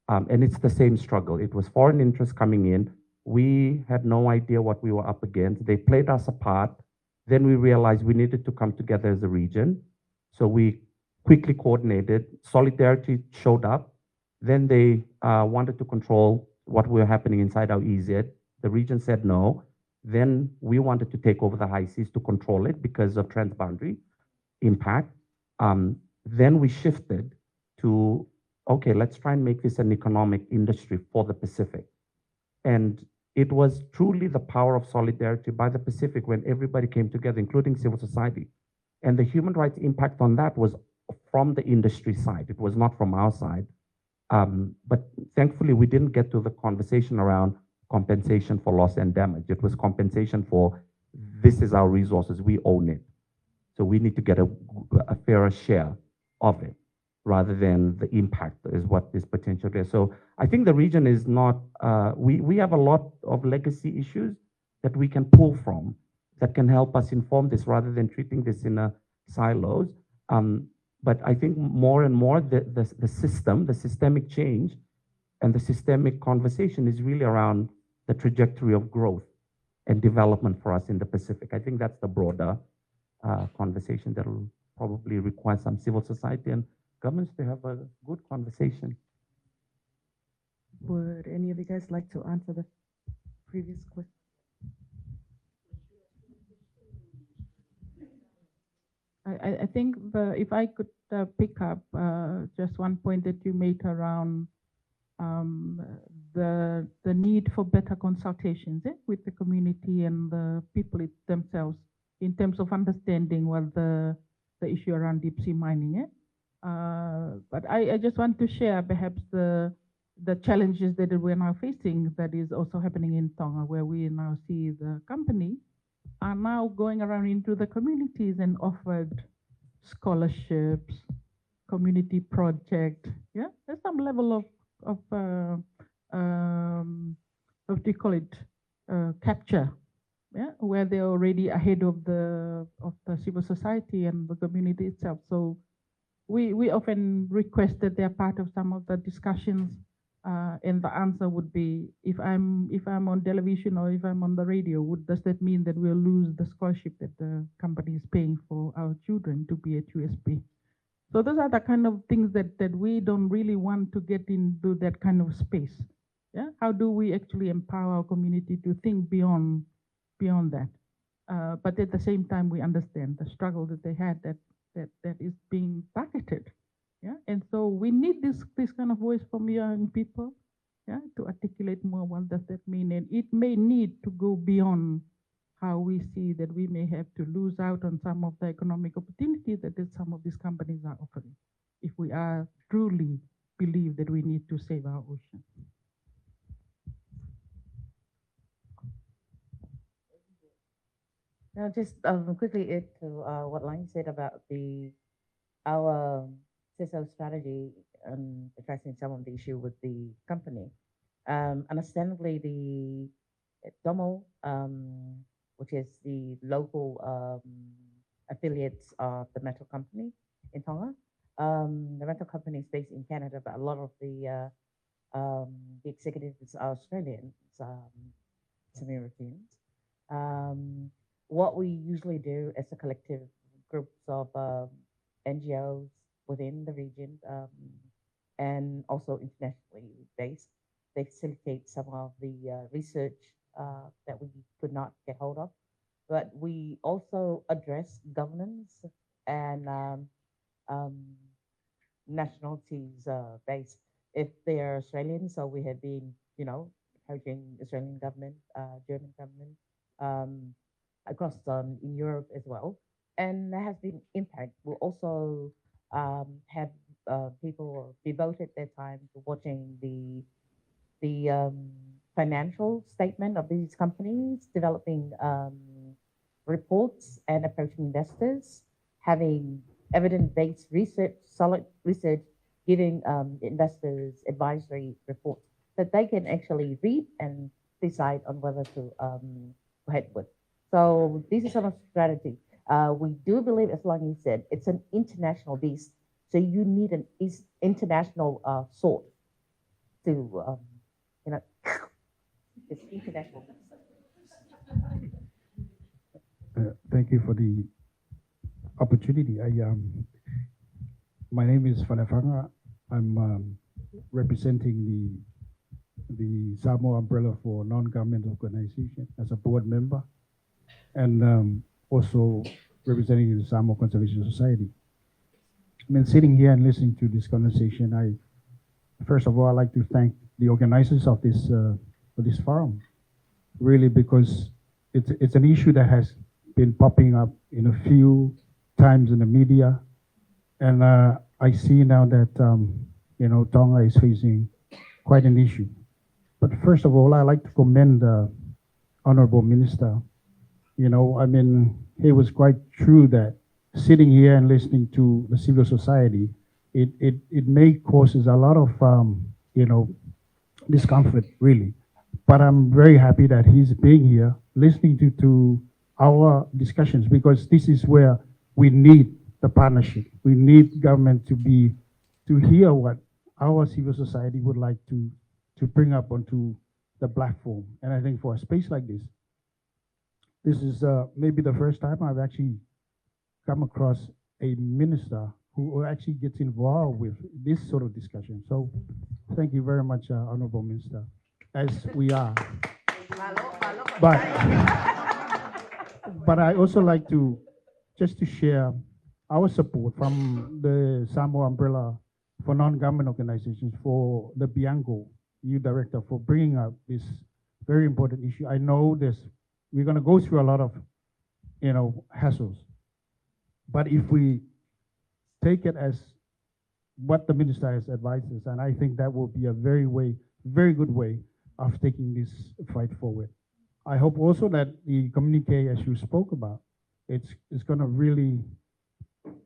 and it's the same struggle. It was foreign interest coming in. We had no idea what we were up against. They played us apart. Then we realized we needed to come together as a region. So we quickly coordinated. Solidarity showed up. Then they wanted to control what were happening inside our EZ. The region said no. Then we wanted to take over the high seas to control it because of transboundary impact. Then we shifted to, okay, let's try and make this an economic industry for the Pacific. And it was truly the power of solidarity by the Pacific when everybody came together, including civil society. And the human rights impact on that was from the industry side. It was not from our side. But thankfully, we didn't get to the conversation around compensation for loss and damage. It was compensation for, this is our resources, we own it. So we need to get a fairer share of it, rather than the impact is what is potential there. So I think the region is not, we have a lot of legacy issues that we can pull from that can help us inform this rather than treating this in silos. But I think more and more the systemic change and the systemic conversation is really around the trajectory of growth and development for us in the Pacific. I think that's the broader conversation that will probably require some civil society and governments to have a good conversation. Would any of you guys like to answer the previous question? I think if I could pick up just one point that you made around the need for better consultations with the community and the people themselves in terms of understanding what the issue around deep sea mining. But I just want to share perhaps the challenges that we're now facing that is also happening in Tonga, where we now see the company are now going around into the communities and offered scholarships, community project. Yeah, there's some level of what do you call it, capture. Yeah, where they're already ahead of the civil society and the community itself. So we often request that they're part of some of the discussions, and the answer would be, if I'm on television or if I'm on the radio, does that mean that we'll lose the scholarship that the company is paying for our children to be at USP? So those are the kind of things that we don't really want to get into that kind of space. Yeah, how do we actually empower our community to think beyond that? But at the same time, we understand the struggle that they had that is being targeted. Yeah, and so we need this kind of voice from young people, yeah, to articulate more what does that mean, and it may need to go beyond how we see that we may have to lose out on some of the economic opportunities that some of these companies are offering, if we are truly believe that we need to save our ocean. Now, just quickly to what Lang said about our CISO strategy addressing some of the issue with the company. Understandably, the DOMO, which is the local affiliates of the metal company in Tonga. The metal company is based in Canada, but a lot of the executives are Australians, some Europeans. What we usually do as a collective groups of NGOs within the region and also internationally based, they facilitate some of the research that we could not get hold of. But we also address governance and nationalities based. If they are Australian, so we have been, encouraging Australian government, German government, across in Europe as well. And there has been impact. We're also have people devoted their time to watching the financial statement of these companies, developing reports and approaching investors, having evidence-based research, solid research, giving investors advisory reports that they can actually read and decide on whether to go ahead with. So these are some of the strategy. We do believe, as Langi said, it's an international beast. So you need an international sword to, you know, it's international. Thank you for the opportunity. My name is Fanafanga. I'm representing the Samoa umbrella for non-governmental organization as a board member, and also representing the Samoa Conservation Society. I mean, sitting here and listening to this conversation, first of all, I'd like to thank the organizers of this forum, really, because it's an issue that has been popping up in a few times in the media, and I see now that Tonga is facing quite an issue. But first of all, I'd like to commend the Honorable Minister. I mean, it was quite true that sitting here and listening to the civil society, it may causes a lot of discomfort, really. But I'm very happy that he's being here, listening to our discussions, because this is where we need the partnership. We need government to hear what our civil society would like to bring up onto the platform. And I think for a space like this is maybe the first time I've actually come across a minister who actually gets involved with this sort of discussion. So thank you very much, Honorable Minister, as we are. But I also like to just to share our support from the Samoa umbrella for non-government organizations, for the Bianco, you director, for bringing up this very important issue. I know we're going to go through a lot of hassles, but if we take it as what the minister has advised us, and I think that will be a very good way of taking this fight forward. I hope also that the communique, as you spoke about, it's going to really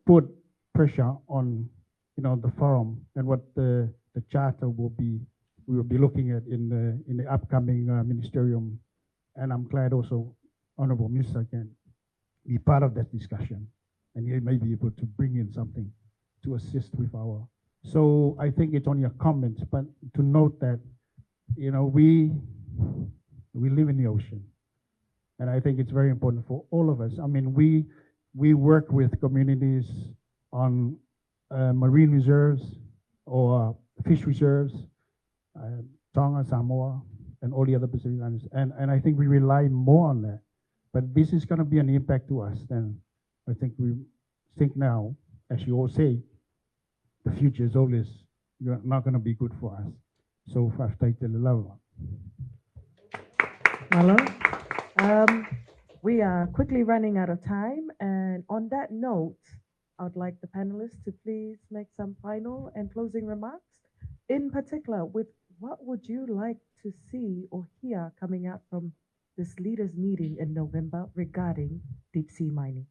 put pressure on the forum and what the charter will be. We will be looking at in the upcoming ministerium, and I'm glad also Honorable Minister can be part of that discussion, and he may be able to bring in something to assist with our. So I think it's only a comment, but to note that we live in the ocean, and I think it's very important for all of us. I mean, we work with communities on marine reserves or fish reserves, Tonga, Samoa, and all the other Pacific Islands, and I think we rely more on that. But this is going to be an impact to us, and I think we think now, as you all say, the future is always not going to be good for us. So I've taken the level. Malo, we are quickly running out of time, and on that note, I would like the panelists to please make some final and closing remarks. In particular, with what would you like to see or hear coming out from this leaders' meeting in November regarding deep sea mining?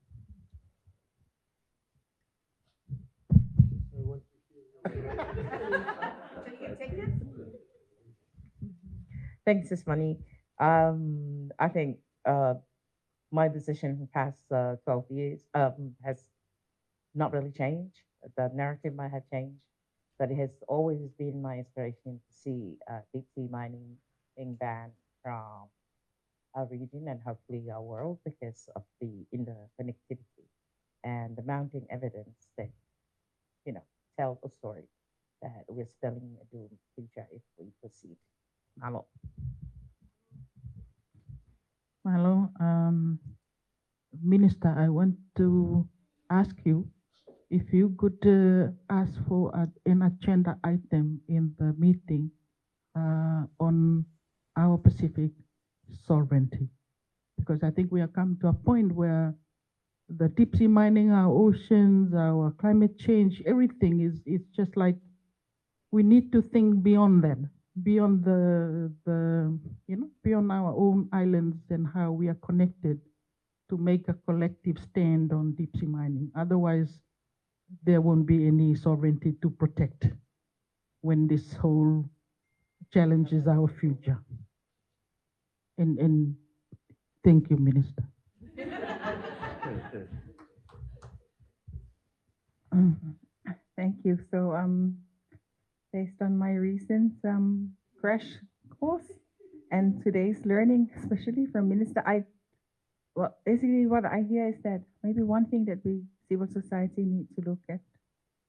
Thanks, Ms. Money. I think my position in the past 12 years has not really changed. The narrative might have changed, but it has always been my inspiration to see deep sea mining being banned from our region and hopefully our world because of the interconnectivity and the mounting evidence that tell a story that we're spelling a doomed future if we proceed. Malo. Malo, Minister, I want to ask you if you could ask for an agenda item in the meeting on our Pacific sovereignty, because I think we are come to a point where the deep sea mining, our oceans, our climate change, everything is just like we need to think beyond that, beyond beyond our own islands and how we are connected to make a collective stand on deep sea mining. Otherwise, there won't be any sovereignty to protect when this whole challenge is our future. And thank you, Minister. Thank you. So, based on my recent crash course and today's learning, especially from Minister, well, basically what I hear is that maybe one thing that we civil society need to look at,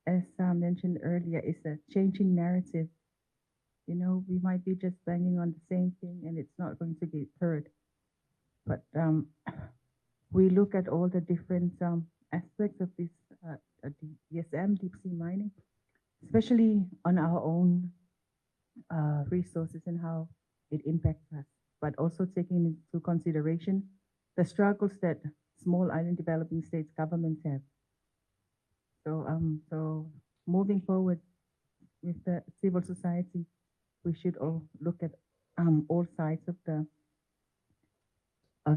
as mentioned earlier, is a changing narrative. You know, we might be just banging on the same thing and it's not going to get heard. But we look at all the different aspects of this DSM, deep sea mining, especially on our own resources and how it impacts us, but also taking into consideration the struggles that small island developing states governments have. So moving forward with the civil society, we should all look at all sides of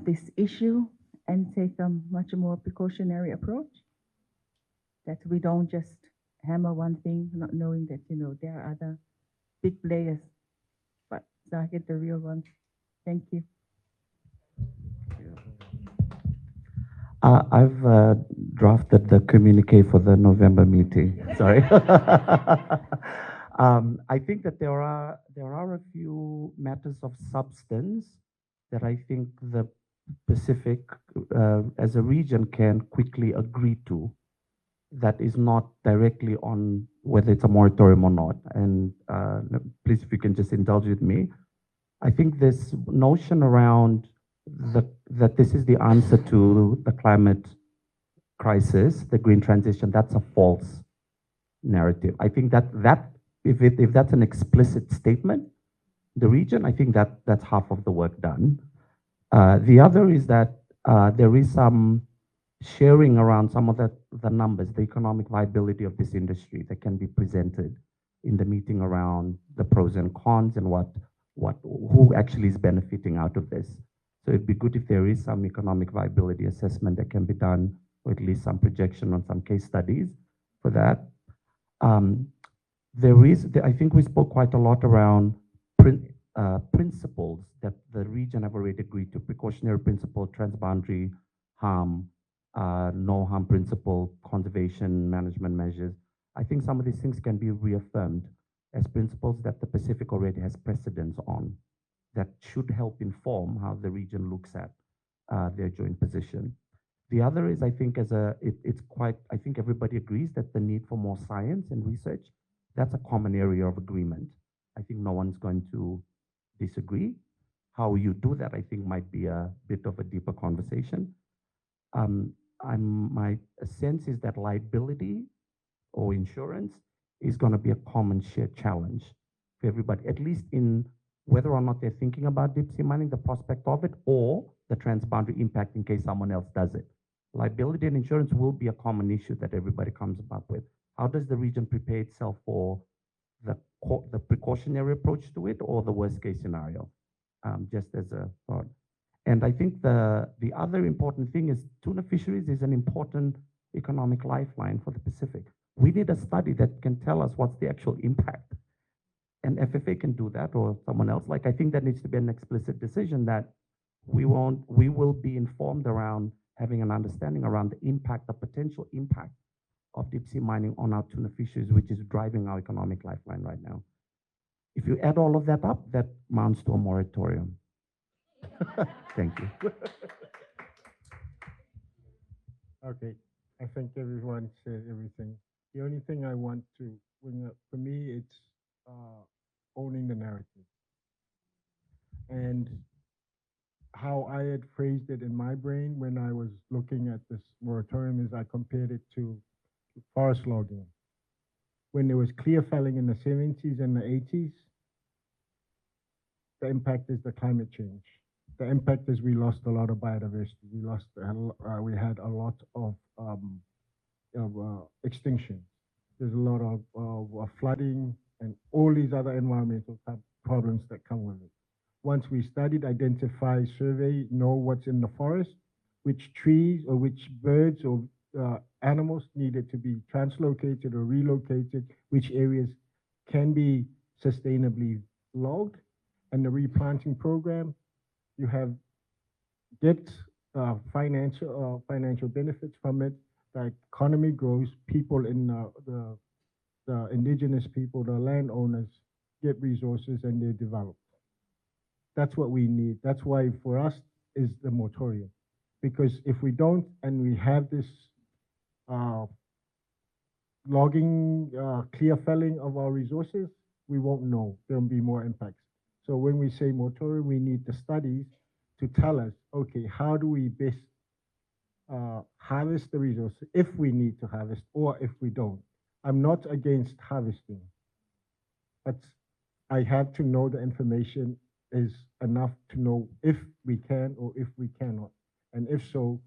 this issue and take a much more precautionary approach, that we don't just hammer one thing, not knowing that, you know, there are other big players, but target the real ones. Thank you. I've drafted the communique for the November meeting. Sorry. I think that there are a few matters of substance that I think the Pacific, as a region, can quickly agree to. That is not directly on whether it's a moratorium or not. And please, if you can just indulge with me, I think this notion around that this is the answer to the climate crisis, the green transition, that's a false narrative. I think that if that's an explicit statement, the region, I think that's half of the work done. The other is that there is some sharing around some of the numbers, the economic viability of this industry that can be presented in the meeting around the pros and cons and who actually is benefiting out of this. So it'd be good if there is some economic viability assessment that can be done, or at least some projection on some case studies for that. I think we spoke quite a lot around principles that the region have already agreed to: precautionary principle, transboundary harm, no harm principle, conservation management measures. I think some of these things can be reaffirmed as principles that the Pacific already has precedence on, that should help inform how the region looks at their joint position. The other is, I think, I think everybody agrees that the need for more science and research, that's a common area of agreement. I think no one's going to disagree. How you do that, I think, might be a bit of a deeper conversation. My sense is that liability or insurance is going to be a common shared challenge for everybody, at least in whether or not they're thinking about deep sea mining, the prospect of it, or the transboundary impact in case someone else does it. Liability and insurance will be a common issue that everybody comes up with. How does the region prepare itself for the precautionary approach to it, or the worst case scenario? Just as a thought. And I think the other important thing is tuna fisheries is an important economic lifeline for the Pacific. We need a study that can tell us what's the actual impact. And FFA can do that, or someone else. Like, I think that needs to be an explicit decision that we will be informed around having an understanding around the impact, the potential impact of deep sea mining on our tuna fisheries, which is driving our economic lifeline right now. If you add all of that up, that amounts to a moratorium. Thank you. Okay, I think everyone said everything. The only thing I want to bring up, for me, it's owning the narrative. And how I had phrased it in my brain when I was looking at this moratorium is I compared it to forest logging. When there was clear felling in the 70s and the 80s, the impact is the climate change. The impact is we lost a lot of biodiversity. We had a lot of extinction. There's a lot of flooding and all these other environmental problems that come with it. Once we studied, identify, survey, know what's in the forest, which trees or which birds or animals needed to be translocated or relocated, which areas can be sustainably logged, and the replanting program, you get financial benefits from it. The economy grows, people in the indigenous people, the landowners get resources and they develop. That's what we need. That's why for us is the moratorium. Because if we don't and we have this logging, clear felling of our resources, we won't know. There'll be more impacts. So when we say moratorium, we need the studies to tell us, okay, how do we best harvest the resources if we need to harvest or if we don't. I'm not against harvesting, but I have to know the information is enough to know if we can or if we cannot. And if so,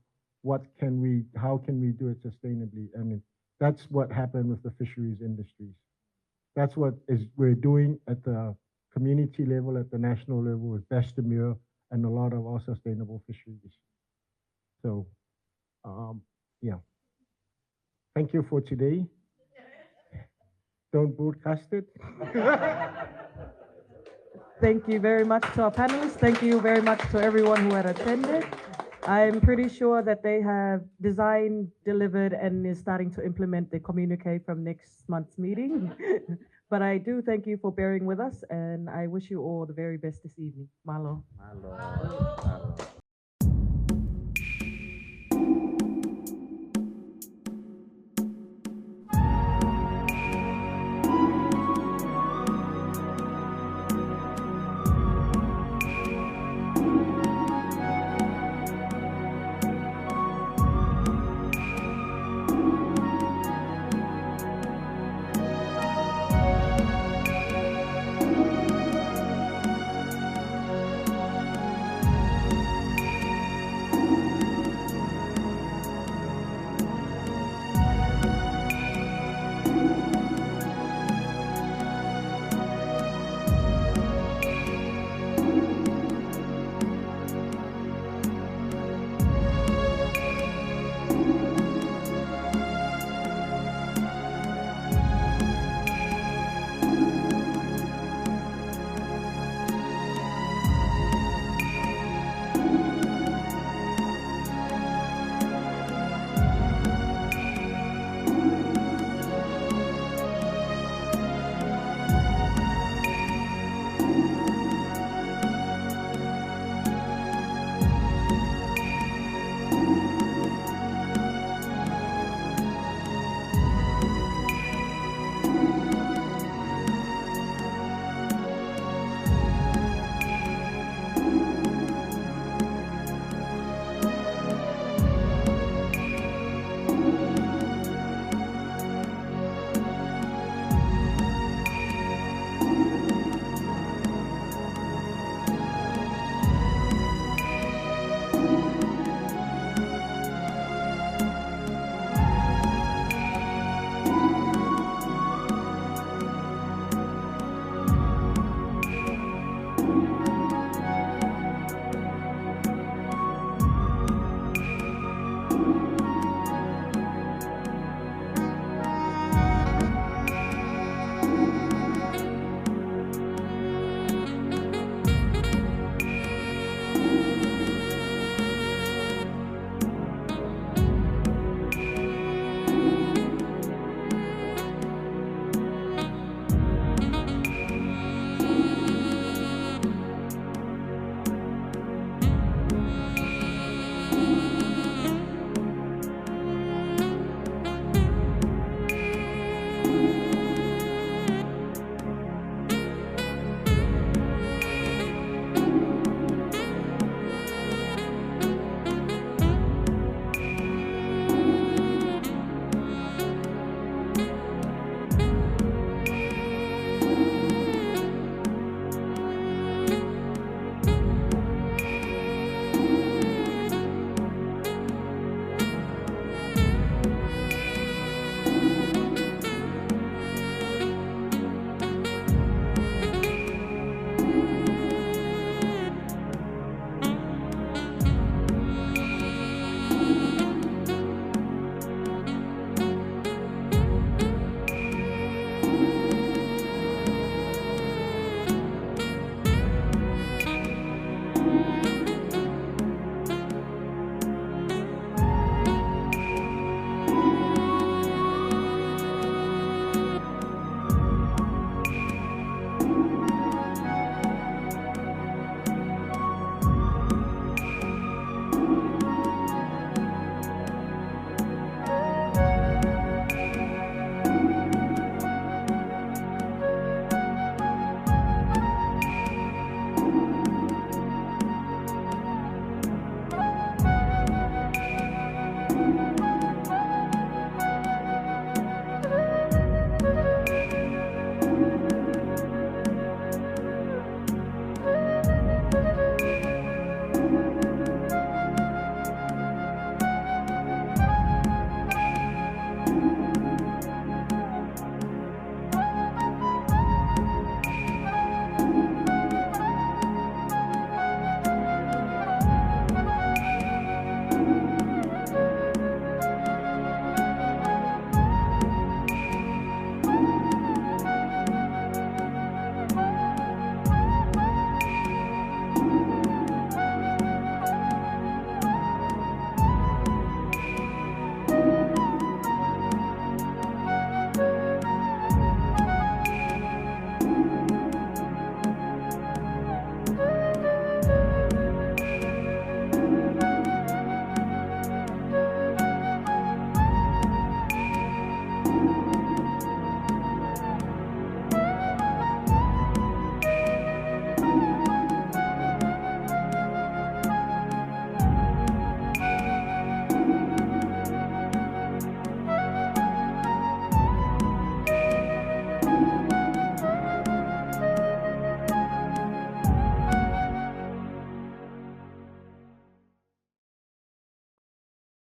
how can we do it sustainably? I mean, that's what happened with the fisheries industries. That's what we're doing at the community level, at the national level with Bestemir and a lot of our sustainable fisheries. So, yeah. Thank you for today. Don't broadcast it. Thank you very much to our panelists. Thank you very much to everyone who had attended. I'm pretty sure that they have designed, delivered, and is starting to implement the communique from next month's meeting. But I do thank you for bearing with us, and I wish you all the very best this evening. Malo. Malo.